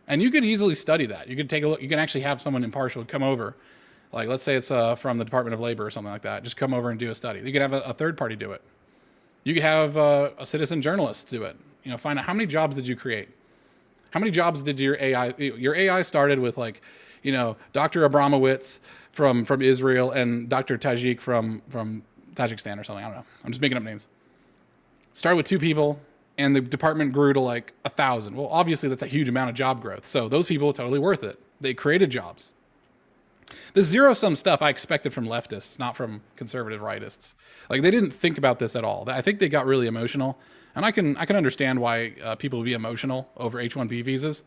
And you could easily study that. You could take a look. You can actually have someone impartial come over. Like, let's say it's from the Department of Labor or something like that. Just come over and do a study. You could have a third party do it. You could have a citizen journalist do it. Find out how many jobs did you create? How many jobs did your AI? Your AI started with Dr. Abramowitz from Israel and Dr. Tajik from Tajikistan or something. I don't know. I'm just making up names. Started with 2 people, and the department grew to like 1,000. Well, obviously that's a huge amount of job growth. So those people are totally worth it. They created jobs. This zero-sum stuff I expected from leftists, not from conservative rightists. Like, they didn't think about this at all. I think they got really emotional, and I can understand why people would be emotional over H1B visas.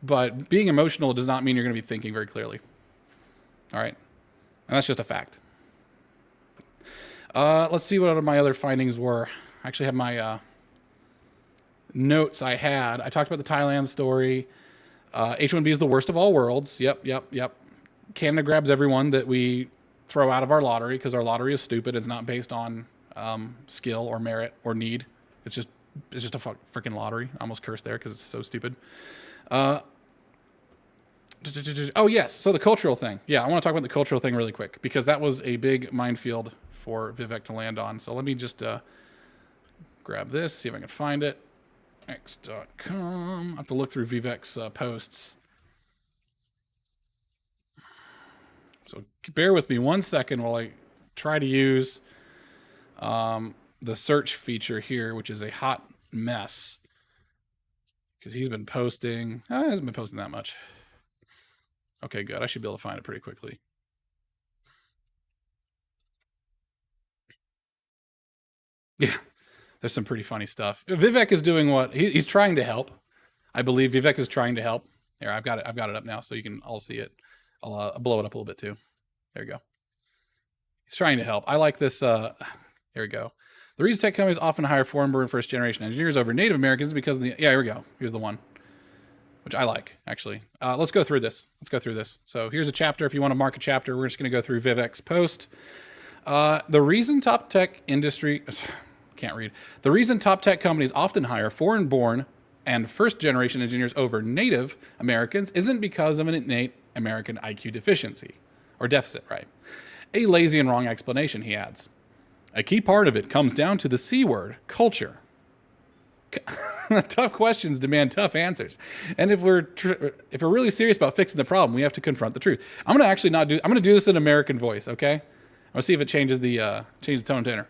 But being emotional does not mean you're going to be thinking very clearly. All right, and that's just a fact. Let's see what my other findings were. I actually have my notes I had. I talked about the Thailand story. H1B is the worst of all worlds. Yep. Canada grabs everyone that we throw out of our lottery because our lottery is stupid. It's not based on skill or merit or need. It's just a freaking lottery. I almost cursed there because it's so stupid. Oh, yes. So the cultural thing. Yeah, I want to talk about the cultural thing really quick because that was a big minefield for Vivek to land on. So let me just grab this, see if I can find it. X.com. I have to look through Vivek's posts. So bear with me 1 second while I try to use the search feature here, which is a hot mess because he's been posting. He hasn't been posting that much. Okay, good. I should be able to find it pretty quickly. Yeah, there's some pretty funny stuff. Vivek is doing what he's trying to help. I believe Vivek is trying to help. Here, I've got it. I've got it up now, so you can all see it. I'll blow it up a little bit too. There you go. He's trying to help. I like this. Here we go. The reason tech companies often hire foreign-born first-generation engineers over Native Americans is because of the. Yeah, here we go. Here's the one, which I like actually. Let's go through this. So here's a chapter. If you want to mark a chapter, we're just going to go through Vivek's post. The reason top tech industry can't read. The reason top tech companies often hire foreign-born and first-generation engineers over Native Americans isn't because of an innate American IQ deficiency or deficit, right? A lazy and wrong explanation, he adds. A key part of it comes down to the C word, culture. Tough questions demand tough answers, and if we're really serious about fixing the problem, we have to confront the truth. I'm gonna do this in American voice, okay? I'll see if it changes the tone tenor.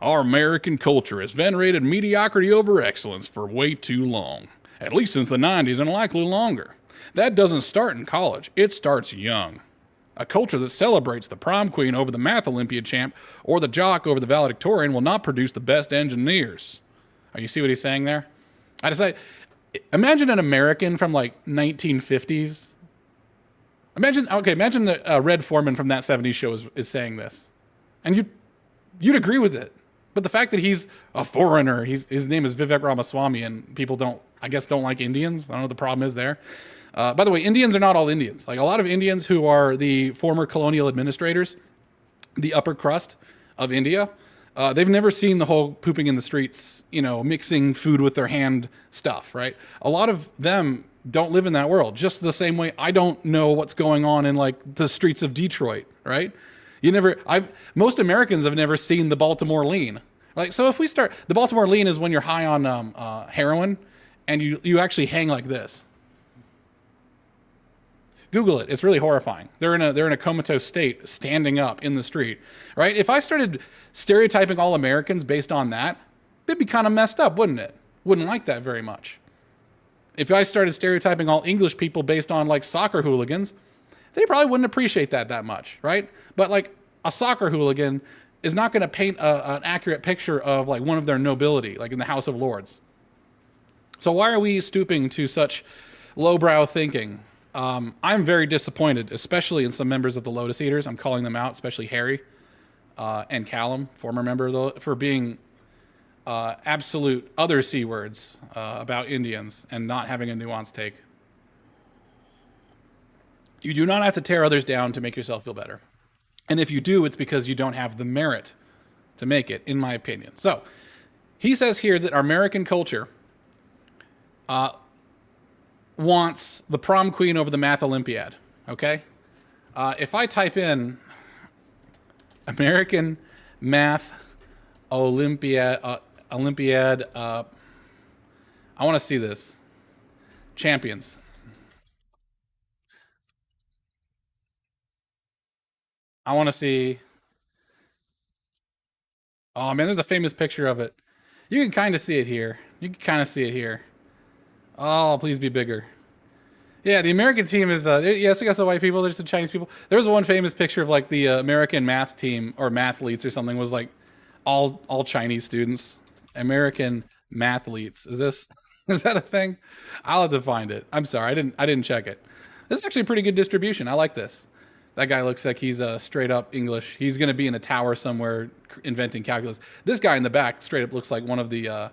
Our American culture has venerated mediocrity over excellence for way too long, at least since the 90s and likely longer. That doesn't start in college, it starts young. A culture that celebrates the prom queen over the math Olympiad champ or the jock over the valedictorian will not produce the best engineers. Oh, you see what he's saying there? Imagine an American from like 1950s. Imagine the Red Foreman from that 70s show is saying this. And you'd agree with it. But the fact that he's a foreigner, his name is Vivek Ramaswamy, and people don't like Indians. I don't know what the problem is there. By the way, Indians are not all Indians. Like a lot of Indians who are the former colonial administrators, the upper crust of India, they've never seen the whole pooping in the streets, mixing food with their hand stuff, right? A lot of them don't live in that world, just the same way I don't know what's going on in like the streets of Detroit, right? Most Americans have never seen the Baltimore Lean. Like, so if we start, the Baltimore Lean is when you're high on heroin and you actually hang like this. Google it. It's really horrifying. They're in a comatose state, standing up in the street, right? If I started stereotyping all Americans based on that, it'd be kind of messed up, wouldn't it? Wouldn't like that very much. If I started stereotyping all English people based on like soccer hooligans, they probably wouldn't appreciate that much, right? But like a soccer hooligan is not going to paint an accurate picture of like one of their nobility, like in the House of Lords. So why are we stooping to such lowbrow thinking? I'm very disappointed, especially in some members of the Lotus Eaters. I'm calling them out, especially Harry and Callum, former member of for being absolute other C words about Indians and not having a nuanced take. You do not have to tear others down to make yourself feel better. And if you do, it's because you don't have the merit to make it, in my opinion. So he says here that our American culture wants the prom queen over the math Olympiad. Okay? If I type in American math Olympiad, I want to see this. Champions. I want to see. Oh man, there's a famous picture of it. You can kind of see it here. You can kind of see it here. Oh, please be bigger. Yeah, the American team is. Yes, we got some white people. There's some Chinese people. There was one famous picture of like the American math team or mathletes or something was like all Chinese students. American mathletes. Is this is that a thing? I'll have to find it. I'm sorry, I didn't check it. This is actually a pretty good distribution. I like this. That guy looks like he's straight up English. He's going to be in a tower somewhere inventing calculus. This guy in the back straight up looks like one of the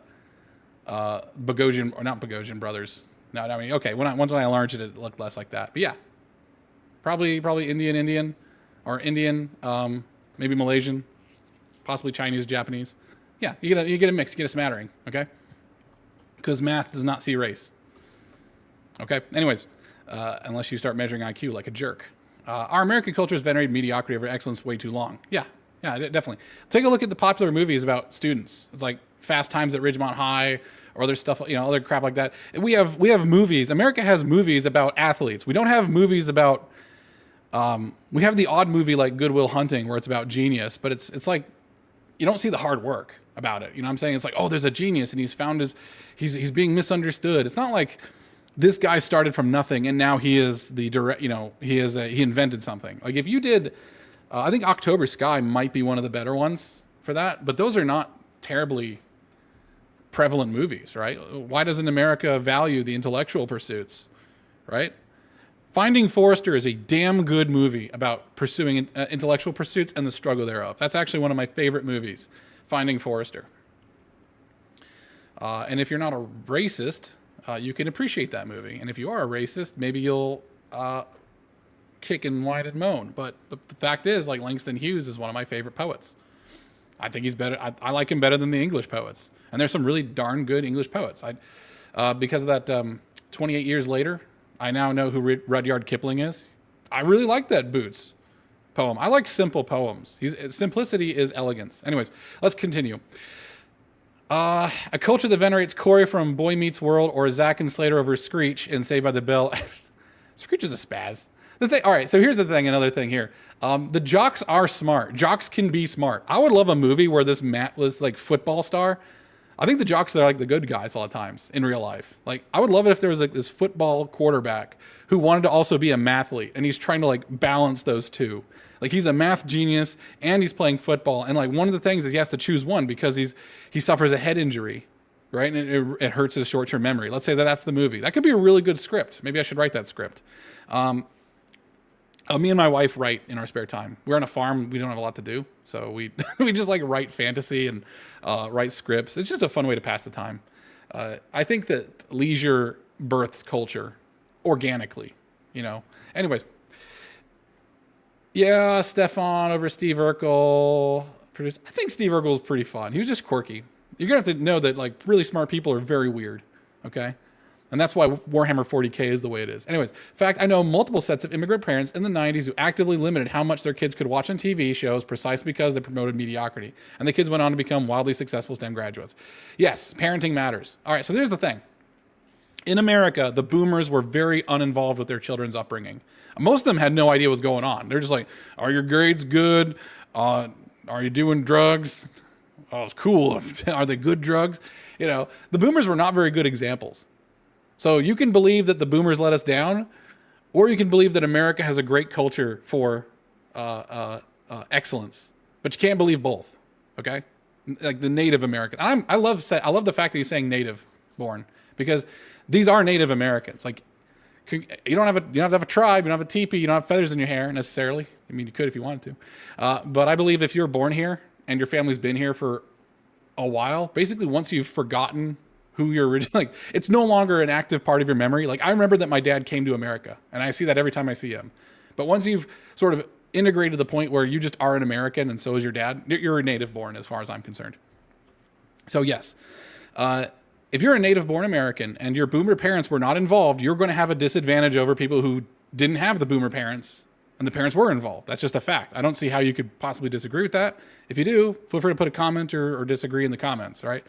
Bogosian, or not Bogosian brothers. No, I mean, okay. Once when I learned it, it looked less like that. But yeah, probably Indian, or Indian, maybe Malaysian, possibly Chinese, Japanese. Yeah, you get a mix, you get a smattering. Okay, because math does not see race. Okay. Anyways, unless you start measuring IQ like a jerk. Our American culture has venerated mediocrity over excellence way too long. Yeah, definitely. Take a look at the popular movies about students. It's like Fast Times at Ridgemont High, or other stuff, other crap like that. We have movies. America has movies about athletes. We don't have movies about. We have the odd movie like Good Will Hunting where it's about genius, but it's like you don't see the hard work about it. You know what I'm saying? It's like, oh, there's a genius and he's being misunderstood. It's not like this guy started from nothing and now he is the direct, he invented something. Like if you did, I think October Sky might be one of the better ones for that, but those are not terribly prevalent movies, right? Why doesn't America value the intellectual pursuits, right? Finding Forrester is a damn good movie about pursuing intellectual pursuits and the struggle thereof. That's actually one of my favorite movies, Finding Forrester. And if you're not a racist, you can appreciate that movie. And if you are a racist, maybe you'll kick and whine and moan. But the fact is, like Langston Hughes is one of my favorite poets. I think he's better. I like him better than the English poets. And there's some really darn good English poets. Because of that 28 years later, I now know who Rudyard Kipling is. I really like that Boots poem. I like simple poems. Simplicity is elegance. Anyways, let's continue. A culture that venerates Corey from Boy Meets World or Zack and Slater over Screech in Saved by the Bell. Screech is a spaz. All right, so here's the thing, another thing here. The jocks are smart. Jocks can be smart. I would love a movie where this like football star. I think the jocks are like the good guys a lot of times in real life. Like I would love it if there was like this football quarterback who wanted to also be a mathlete and he's trying to like balance those two. Like he's a math genius and he's playing football. And like one of the things is he has to choose one because he suffers a head injury, right? And it hurts his short-term memory. Let's say that's the movie. That could be a really good script. Maybe I should write that script. Me and my wife write in our spare time. We're on a farm. We don't have a lot to do. So we we just like write fantasy and write scripts. It's just a fun way to pass the time. I think that leisure births culture organically, Anyways. Yeah, Stefan over Steve Urkel. I think Steve Urkel was pretty fun. He was just quirky. You're going to have to know that like really smart people are very weird. Okay? And that's why Warhammer 40K is the way it is. Anyways, in fact, I know multiple sets of immigrant parents in the 90s who actively limited how much their kids could watch on TV shows precisely because they promoted mediocrity. And the kids went on to become wildly successful STEM graduates. Yes, parenting matters. All right, so there's the thing. In America, the boomers were very uninvolved with their children's upbringing. Most of them had no idea what was going on. They're just like, are your grades good? Are you doing drugs? Oh, it's cool. Are they good drugs? The boomers were not very good examples. So you can believe that the boomers let us down, or you can believe that America has a great culture for excellence. But you can't believe both, okay? Like the Native American. I love the fact that he's saying native born, because these are Native Americans. Like you don't have to have a tribe, you don't have a teepee, you don't have feathers in your hair necessarily. I mean, you could if you wanted to. But I believe if you're born here and your family's been here for a while. Basically, once you've forgotten who you're originally, like, it's no longer an active part of your memory. Like, I remember that my dad came to America, and I see that every time I see him. But once you've sort of integrated to the point where you just are an American and so is your dad, you're a native born as far as I'm concerned. So yes, if you're a native born American and your boomer parents were not involved, you're going to have a disadvantage over people who didn't have the boomer parents and the parents were involved. That's just a fact. I don't see how you could possibly disagree with that. If you do, feel free to put a comment or disagree in the comments, right?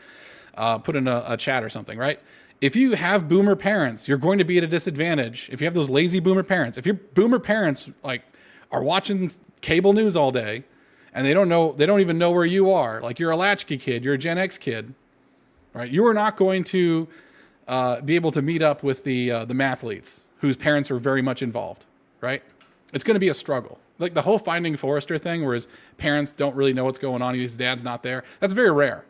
Put in a chat or something, right? If you have boomer parents, you're going to be at a disadvantage. If you have those lazy boomer parents, if your boomer parents like are watching cable news all day and they don't even know where you are, like you're a latchkey kid, you're a Gen X kid, right? You are not going to be able to meet up with the mathletes whose parents are very much involved, right? It's going to be a struggle. Like the whole Finding Forrester thing where his parents don't really know what's going on, his dad's not there. That's very rare.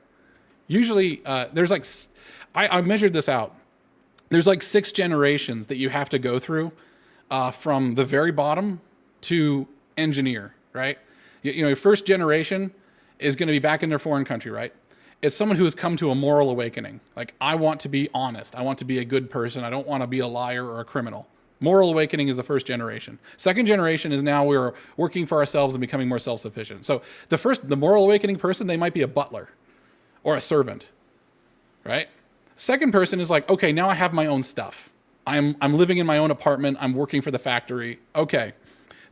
Usually there's like, I measured this out. There's like 6 generations that you have to go through from the very bottom to engineer, right? You know, your first generation is going to be back in their foreign country, right? It's someone who has come to a moral awakening. Like, I want to be honest. I want to be a good person. I don't want to be a liar or a criminal. Moral awakening is the first generation. Second generation is now we're working for ourselves and becoming more self-sufficient. So the moral awakening person, they might be a butler or a servant, right? Second person is like, okay, now I have my own stuff. I'm living in my own apartment. I'm working for the factory. Okay.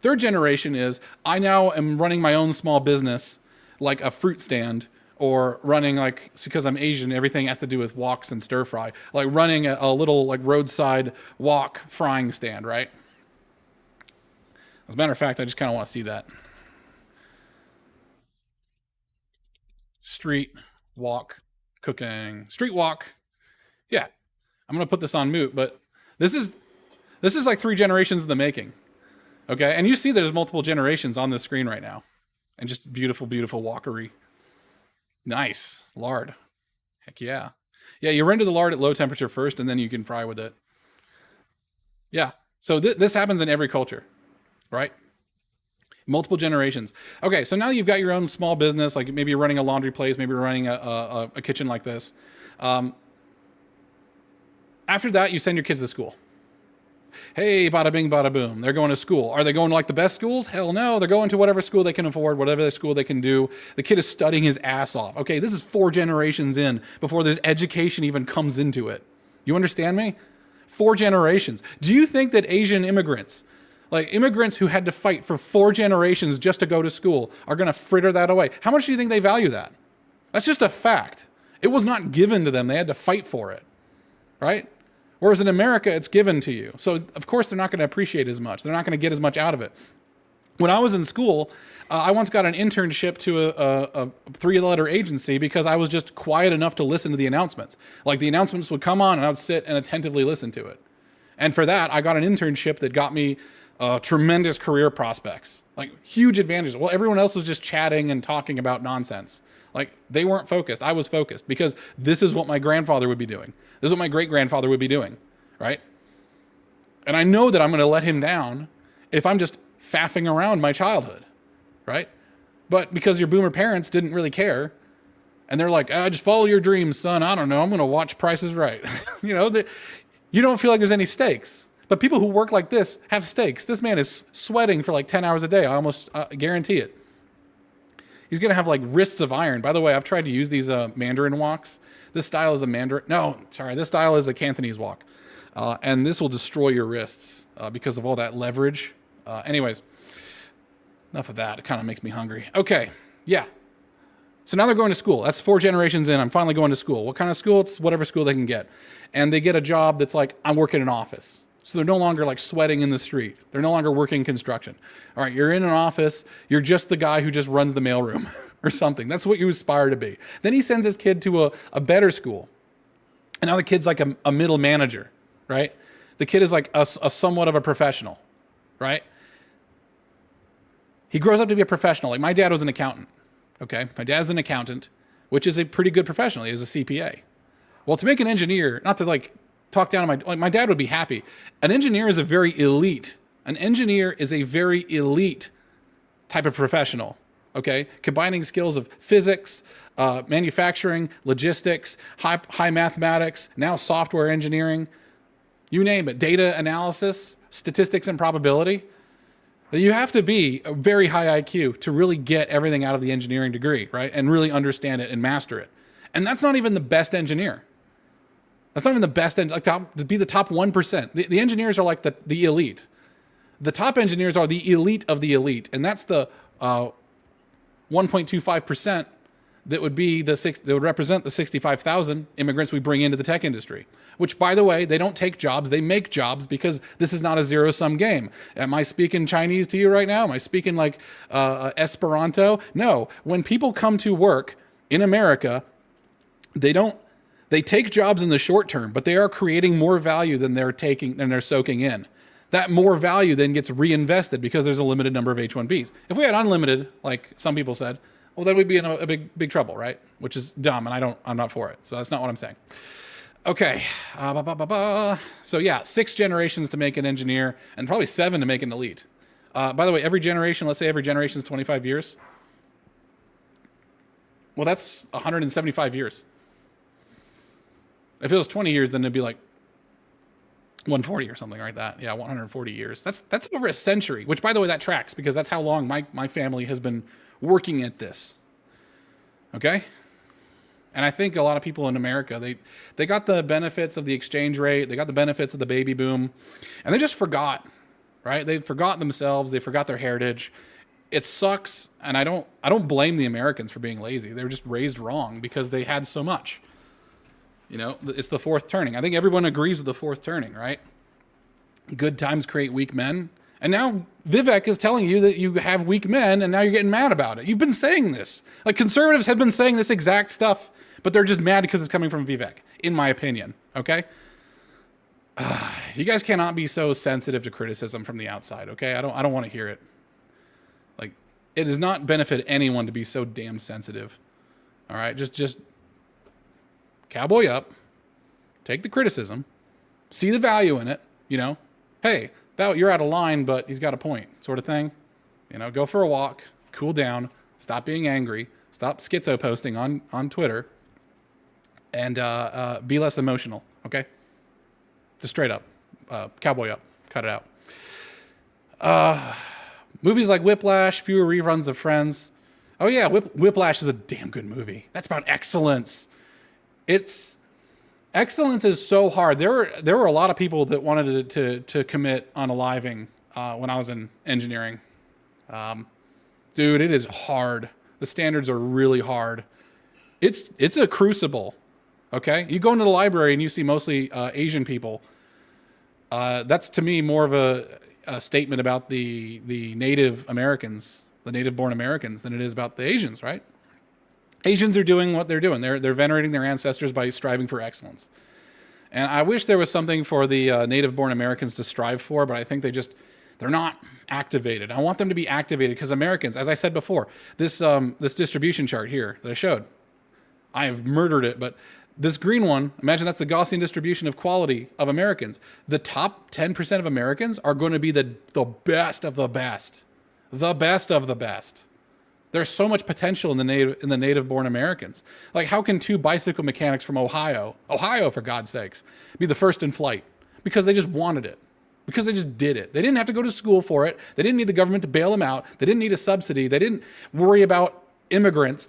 Third generation is I now am running my own small business, like a fruit stand, or running, like, because I'm Asian, everything has to do with woks and stir fry, like running a little like roadside wok frying stand, right? As a matter of fact, I just kind of want to see that. Street walk cooking. Street walk. Yeah. I'm going to put this on mute, but this is like 3 generations in the making. Okay? And you see there's multiple generations on this screen right now. And just beautiful, beautiful walkery. Nice. Lard. Heck yeah. Yeah, you render the lard at low temperature first, and then you can fry with it. Yeah. So this happens in every culture, right? Multiple generations. Okay, so now you've got your own small business, like maybe you're running a laundry place, maybe you're running a kitchen like this. After that, you send your kids to school. Hey, bada bing, bada boom. They're going to school. Are they going to like the best schools? Hell no. They're going to whatever school they can afford, whatever school they can do. The kid is studying his ass off. Okay, this is 4 generations in before this education even comes into it. You understand me? 4 generations. Do you think that Asian immigrants, like immigrants who had to fight for 4 generations just to go to school, are going to fritter that away? How much do you think they value that? That's just a fact. It was not given to them. They had to fight for it, right? Whereas in America, it's given to you. So, of course, they're not going to appreciate as much. They're not going to get as much out of it. When I was in school, I once got an internship to a 3-letter agency because I was just quiet enough to listen to the announcements. Like, the announcements would come on, and I would sit and attentively listen to it. And for that, I got an internship that got me tremendous career prospects. Like, huge advantages. Well, everyone else was just chatting and talking about nonsense. Like, they weren't focused. I was focused because this is what my grandfather would be doing. This is what my great-grandfather would be doing, right? And I know that I'm going to let him down if I'm just faffing around my childhood, right? But because your boomer parents didn't really care, and they're like, just follow your dreams, son. I don't know. I'm going to watch Price is Right. You know, you don't feel like there's any stakes. But people who work like this have stakes. This man is sweating for like 10 hours a day. I almost guarantee it. He's going to have like wrists of iron. By the way, I've tried to use these Mandarin walks. This style is a Mandarin. No, sorry. This style is a Cantonese walk. And this will destroy your wrists because of all that leverage. Anyways, enough of that. It kind of makes me hungry. Okay. Yeah. So now they're going to school. That's 4 generations in. I'm finally going to school. What kind of school? It's whatever school they can get. And they get a job that's like, I'm working in an office. So they're no longer like sweating in the street. They're no longer working construction. All right, you're in an office. You're just the guy who just runs the mailroom or something. That's what you aspire to be. Then he sends his kid to a better school. And now the kid's like a middle manager, right? The kid is like a somewhat of a professional, right? He grows up to be a professional. Like my dad was an accountant, okay? My dad's an accountant, which is a pretty good professional. He is a CPA. Well, to make an engineer, not to like talk down on my dad would be happy. An engineer is a very elite type of professional, Okay, combining skills of physics, manufacturing, logistics, high mathematics, now software engineering, you name it, data analysis, statistics and probability. You have to be a very high IQ to really get everything out of the engineering degree, right? And really understand it and master it. And that's not even the best engineer. That's not even the best, to be the top 1%. The engineers are like the elite. The top engineers are the elite of the elite. And that's the 1.25% that would be that would represent the 65,000 immigrants we bring into the tech industry, which, by the way, they don't take jobs, they make jobs, because this is not a zero-sum game. Am I speaking Chinese to you right now? Am I speaking like Esperanto? No. When people come to work in America, they take jobs in the short term, but they are creating more value than they're soaking in. That more value then gets reinvested because there's a limited number of H1Bs. If we had unlimited, like some people said, well, then we'd be in a big trouble, right? Which is dumb, and I'm not for it. So that's not what I'm saying. Okay. So yeah, 6 generations to make an engineer, and probably 7 to make an elite. By the way, let's say every generation is 25 years. Well, that's 175 years. If it was 20 years, then it'd be like 140 or something like that. Yeah, 140 years. That's over a century, which, by the way, that tracks, because that's how long my family has been working at this. Okay? And I think a lot of people in America, they got the benefits of the exchange rate, they got the benefits of the baby boom, and they just forgot, right? They forgot themselves, they forgot their heritage. It sucks, and I don't blame the Americans for being lazy. They were just raised wrong because they had so much. You know, it's the fourth turning. I think everyone agrees with the fourth turning, right? Good times create weak men. And now Vivek is telling you that you have weak men, and now you're getting mad about it. You've been saying this. Like, conservatives have been saying this exact stuff, but they're just mad because it's coming from Vivek, in my opinion, okay? You guys cannot be so sensitive to criticism from the outside, okay? I don't want to hear it. Like, it does not benefit anyone to be so damn sensitive. All right? Just cowboy up, take the criticism, see the value in it, you know? Hey, you're out of line, but he's got a point, sort of thing. You know, go for a walk, cool down, stop being angry, stop schizo posting on Twitter, and be less emotional, okay? Just straight up, cowboy up, cut it out. Movies like Whiplash, fewer reruns of Friends. Oh yeah, Whiplash is a damn good movie. That's about excellence. Excellence is so hard. There were a lot of people that wanted to commit unaliving when I was in engineering. Dude, it is hard. The standards are really hard. It's a crucible. Okay, you go into the library and you see mostly Asian people. That's, to me, more of a statement about the Native Americans, the native-born Americans, than it is about the Asians, right? Asians are doing what they're doing. They're venerating their ancestors by striving for excellence. And I wish there was something for the native-born Americans to strive for, but I think they're not activated. I want them to be activated because Americans, as I said before, this distribution chart here that I showed, I have murdered it, but this green one, imagine that's the Gaussian distribution of quality of Americans. The top 10% of Americans are going to be the best of the best. The best of the best. There's so much potential in the native-born Americans. Like, how can 2 bicycle mechanics from Ohio for God's sakes, be the first in flight? Because they just wanted it. Because they just did it. They didn't have to go to school for it. They didn't need the government to bail them out. They didn't need a subsidy. They didn't worry about immigrants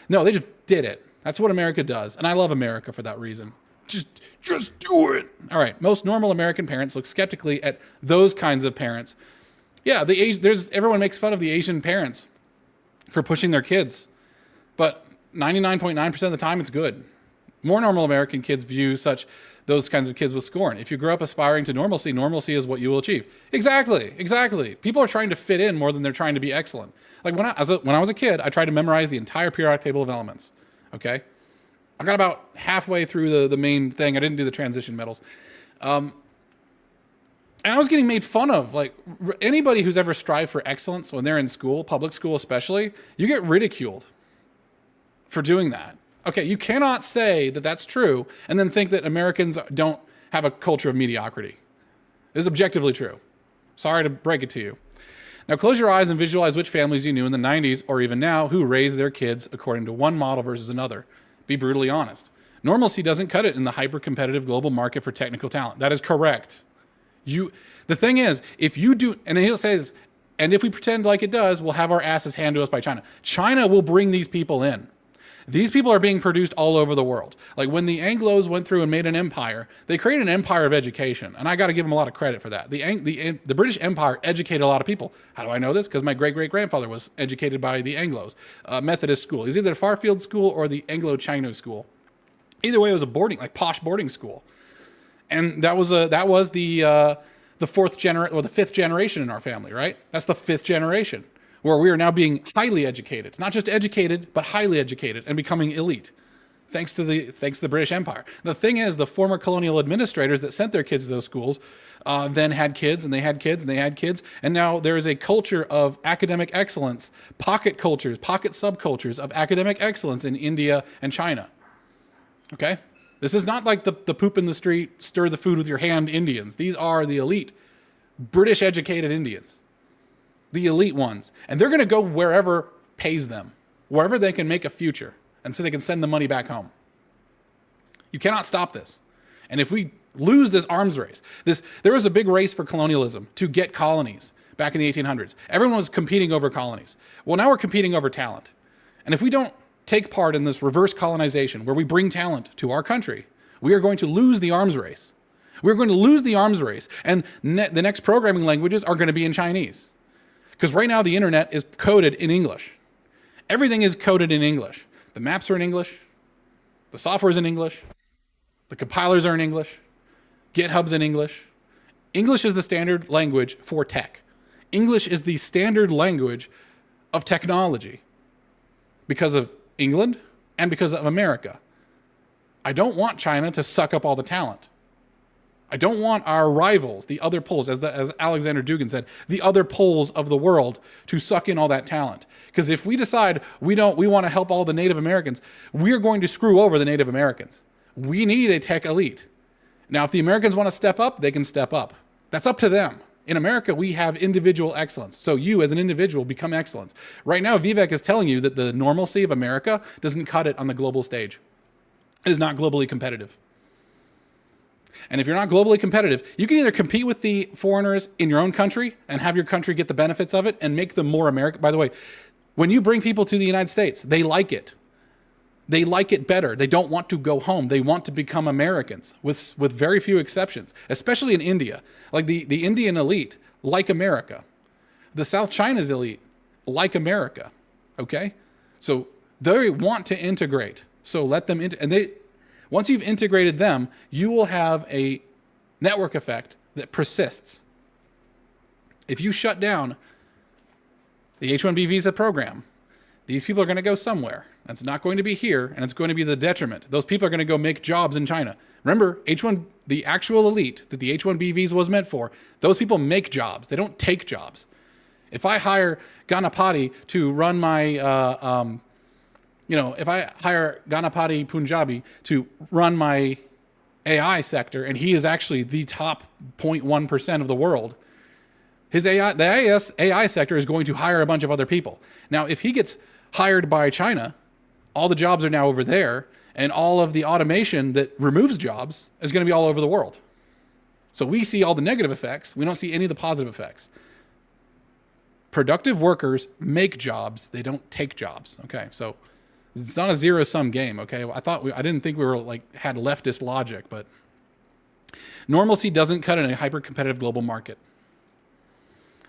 no, they just did it. That's what America does. And I love America for that reason. Just do it. All right. Most normal American parents look skeptically at those kinds of parents. Yeah, everyone makes fun of the Asian parents for pushing their kids, but 99.9% of the time it's good. More normal American kids view those kinds of kids with scorn. If you grow up aspiring to normalcy is what you will achieve. Exactly. People are trying to fit in more than they're trying to be excellent. Like when I was a kid, I tried to memorize the entire periodic table of elements. Okay, I got about halfway through the main thing. I didn't do the transition metals. And I was getting made fun of. Like, anybody who's ever strived for excellence when they're in school, public school especially, you get ridiculed for doing that. Okay, you cannot say that that's true and then think that Americans don't have a culture of mediocrity. It is objectively true. Sorry to break it to you. Now close your eyes and visualize which families you knew in the 90s or even now who raised their kids according to one model versus another. Be brutally honest. Normalcy doesn't cut it in the hyper-competitive global market for technical talent. That is correct. The thing is, if you do, and he'll say this, and if we pretend like it does, we'll have our asses handed to us by China. China will bring these people in. These people are being produced all over the world. Like when the Anglos went through and made an empire, they created an empire of education. And I got to give them a lot of credit for that. The British Empire educated a lot of people. How do I know this? Because my great-great-grandfather was educated by the Anglos, Methodist school. He's either the Farfield School or the Anglo-Chino School. Either way, it was a boarding, like posh boarding school. And that was the fifth generation in our family, right? That's the fifth generation, where we are now being highly educated, not just educated, but highly educated and becoming elite, thanks to the British Empire. The thing is, the former colonial administrators that sent their kids to those schools then had kids, and they had kids, and they had kids, and now there is a culture of academic excellence, pocket cultures, pocket subcultures of academic excellence in India and China. Okay? This is not like the poop in the street, stir the food with your hand Indians. These are the elite, British educated Indians. The elite ones. And they're going to go wherever pays them, wherever they can make a future, and so they can send the money back home. You cannot stop this. And if we lose this arms race, there was a big race for colonialism to get colonies back in the 1800s. Everyone was competing over colonies. Well, now we're competing over talent. And if we don't take part in this reverse colonization where we bring talent to our country, we are going to lose the arms race. We're going to lose the arms race. And the next programming languages are going to be in Chinese. Because right now the internet is coded in English. Everything is coded in English. The maps are in English. The software is in English. The compilers are in English. GitHub's in English. English is the standard language for tech. English is the standard language of technology because of England and because of America. I don't want China to suck up all the talent. I don't want our rivals, the other poles, as Alexander Dugin said, the other poles of the world to suck in all that talent. Because if we decide we want to help all the Native Americans, we're going to screw over the Native Americans. We need a tech elite. Now, if the Americans want to step up, they can step up. That's up to them. In America, we have individual excellence. So you, as an individual, become excellence. Right now, Vivek is telling you that the normalcy of America doesn't cut it on the global stage. It is not globally competitive. And if you're not globally competitive, you can either compete with the foreigners in your own country and have your country get the benefits of it and make them more American. By the way, when you bring people to the United States, they like it. They like it better. They don't want to go home. They want to become Americans, with very few exceptions, especially in India. Like the Indian elite like America. The South China's elite like America. Okay? So they want to integrate. So let them once you've integrated them, you will have a network effect that persists. If you shut down the H1B visa program, these people are going to go somewhere. That's not going to be here, and it's going to be the detriment. Those people are going to go make jobs in China. Remember, the actual elite that the H1B visa was meant for, those people make jobs. They don't take jobs. If I hire Ganapati to run my if I hire Ganapati Punjabi to run my AI sector, and he is actually the top 0.1% of the world, the AI sector is going to hire a bunch of other people. Now, if he gets hired by China, all the jobs are now over there, and all of the automation that removes jobs is going to be all over the world. So we see all the negative effects. We don't see any of the positive effects. Productive workers make jobs. They don't take jobs. Okay, so it's not a zero-sum game, okay? I didn't think we were had leftist logic, but normalcy doesn't cut in a hyper-competitive global market.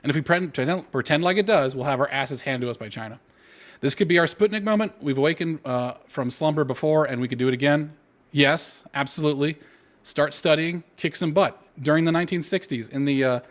And if we pretend like it does, we'll have our asses handed to us by China. This could be our Sputnik moment. We've awakened from slumber before, and we could do it again. Yes, absolutely. Start studying, kick some butt. During the 1960s, in the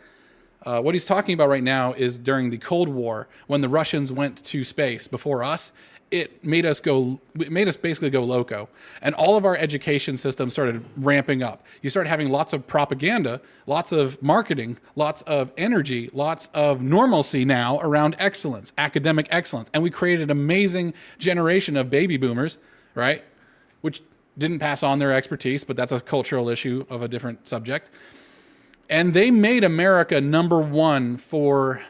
what he's talking about right now is during the Cold War, when the Russians went to space before us. It made us basically go loco. And all of our education systems started ramping up. You started having lots of propaganda, lots of marketing, lots of energy, lots of normalcy now around excellence, academic excellence. And we created an amazing generation of baby boomers, right? Which didn't pass on their expertise, but that's a cultural issue of a different subject. And they made America number one for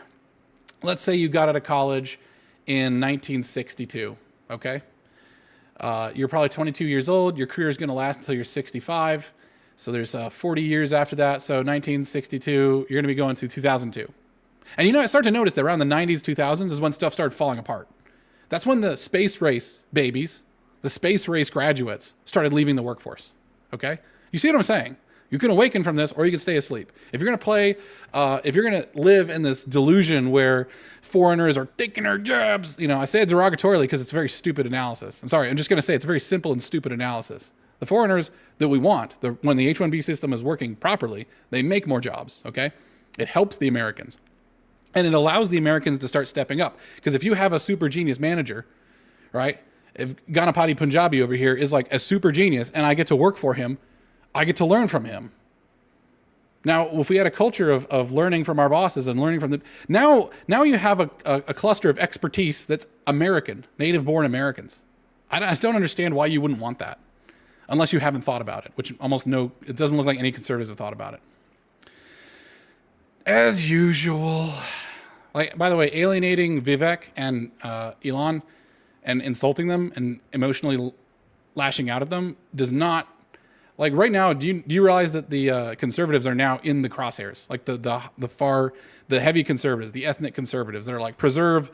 let's say you got out of college in 1962, okay? You're probably 22 years old. Your career is going to last until you're 65. So there's 40 years after that. So 1962, you're going to be going to 2002. And you know, I start to notice that around the 90s, 2000s is when stuff started falling apart. That's when the space race babies, the space race graduates started leaving the workforce, okay? You see what I'm saying? You can awaken from this or you can stay asleep. If you're going to play, if you're going to live in this delusion where foreigners are taking our jobs, you know, I say it derogatorily because it's a very stupid analysis. I'm sorry, I'm just going to say it's a very simple and stupid analysis. The foreigners that we want, when the H1B system is working properly, they make more jobs, okay? It helps the Americans. And it allows the Americans to start stepping up. Because if you have a super genius manager, right? If Ganapati Punjabi over here is like a super genius and I get to work for him, I get to learn from him. Now, if we had a culture of learning from our bosses and learning from the... Now you have a cluster of expertise that's American, native-born Americans. I just don't understand why you wouldn't want that. Unless you haven't thought about it, which it doesn't look like any conservatives have thought about it. As usual... Like, by the way, alienating Vivek and Elon and insulting them and emotionally lashing out at them does not, like right now, do you realize that the conservatives are now in the crosshairs? Like the heavy conservatives, the ethnic conservatives that are like preserves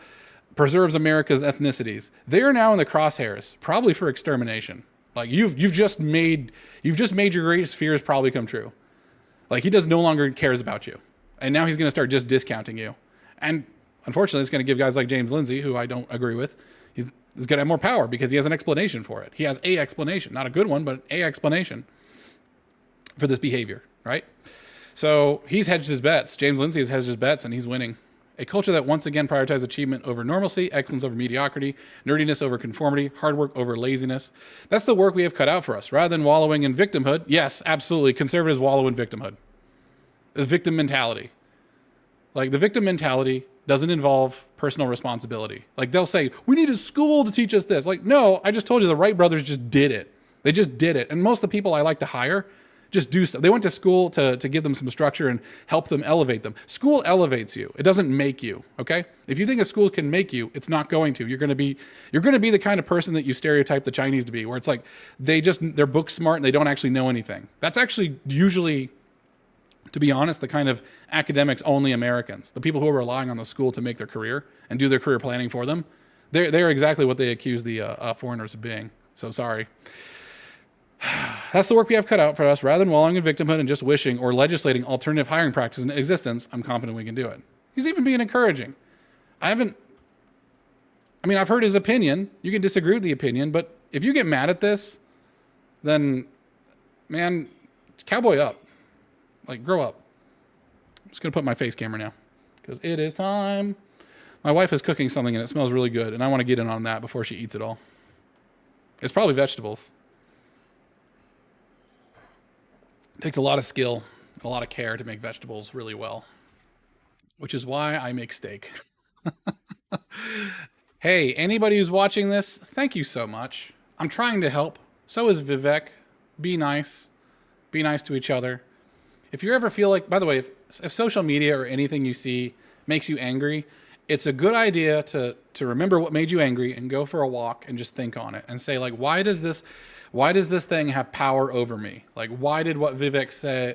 America's ethnicities. They are now in the crosshairs, probably for extermination. Like you've just made your greatest fears probably come true. Like he no longer cares about you. And now he's going to start just discounting you. And unfortunately, it's going to give guys like James Lindsay, who I don't agree with, he's going to have more power because he has an explanation for it. He has a explanation, not a good one, but a explanation for this behavior, right? So he's hedged his bets. James Lindsay has hedged his bets, and he's winning. A culture that once again prioritizes achievement over normalcy, excellence over mediocrity, nerdiness over conformity, hard work over laziness. That's the work we have cut out for us. Rather than wallowing in victimhood, yes, absolutely, conservatives wallow in victimhood. The victim mentality. Like the victim mentality doesn't involve personal responsibility. Like they'll say, we need a school to teach us this. Like, no, I just told you the Wright brothers just did it. They just did it. And most of the people I like to hire just do stuff. They went to school to give them some structure and help them elevate them. School elevates you. It doesn't make you, okay? If you think a school can make you, it's not going to. You're going to be the kind of person that you stereotype the Chinese to be, where it's like they're book smart and they don't actually know anything. That's actually usually, to be honest, the kind of academics only Americans, the people who are relying on the school to make their career and do their career planning for them, they're exactly what they accuse the foreigners of being. So sorry. That's the work we have cut out for us. Rather than wallowing in victimhood and just wishing or legislating alternative hiring practices in existence, I'm confident we can do it. He's even being encouraging. I've heard his opinion. You can disagree with the opinion, but if you get mad at this, then, man, cowboy up. Like, grow up. I'm just going to put my face camera now because it is time. My wife is cooking something and it smells really good, and I want to get in on that before she eats it all. It's probably vegetables. It takes a lot of skill, a lot of care to make vegetables really well, which is why I make steak. Hey, anybody who's watching this, thank you so much. I'm trying to help. So is Vivek. Be nice. Be nice to each other. If you ever feel like, by the way, if social media or anything you see makes you angry, it's a good idea to remember what made you angry and go for a walk and just think on it and say, like, why does this thing have power over me? Like, why did what Vivek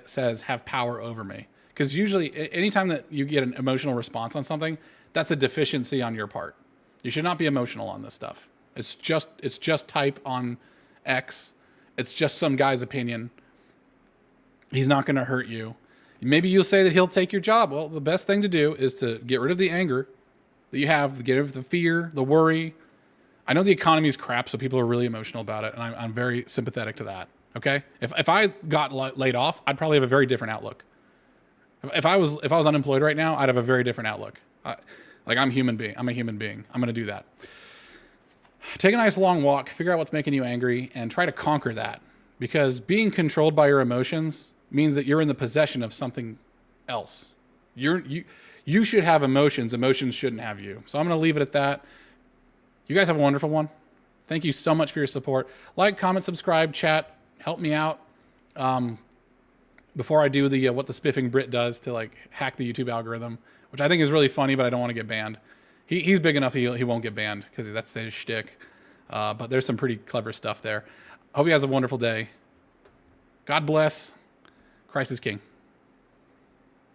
says have power over me? Because usually anytime that you get an emotional response on something, that's a deficiency on your part. You should not be emotional on this stuff. It's just type on X. It's just some guy's opinion. He's not going to hurt you. Maybe you'll say that he'll take your job. Well, the best thing to do is to get rid of the anger that you have, get rid of the fear, the worry. I know the economy's crap, so people are really emotional about it, and I'm very sympathetic to that. Okay, if I got laid off, I'd probably have a very different outlook. If I was unemployed right now, I'd have a very different outlook. I'm a human being. I'm going to do that. Take a nice long walk, figure out what's making you angry, and try to conquer that. Because being controlled by your emotions means that you're in the possession of something else. You should have emotions. Emotions shouldn't have you. So I'm going to leave it at that. You guys have a wonderful one. Thank you so much for your support. Like, comment, subscribe, chat. Help me out. before I do the what the spiffing Brit does to like hack the YouTube algorithm, which I think is really funny, but I don't want to get banned. He's big enough he won't get banned because that's his shtick. But there's some pretty clever stuff there. Hope you guys have a wonderful day. God bless. Christ is King.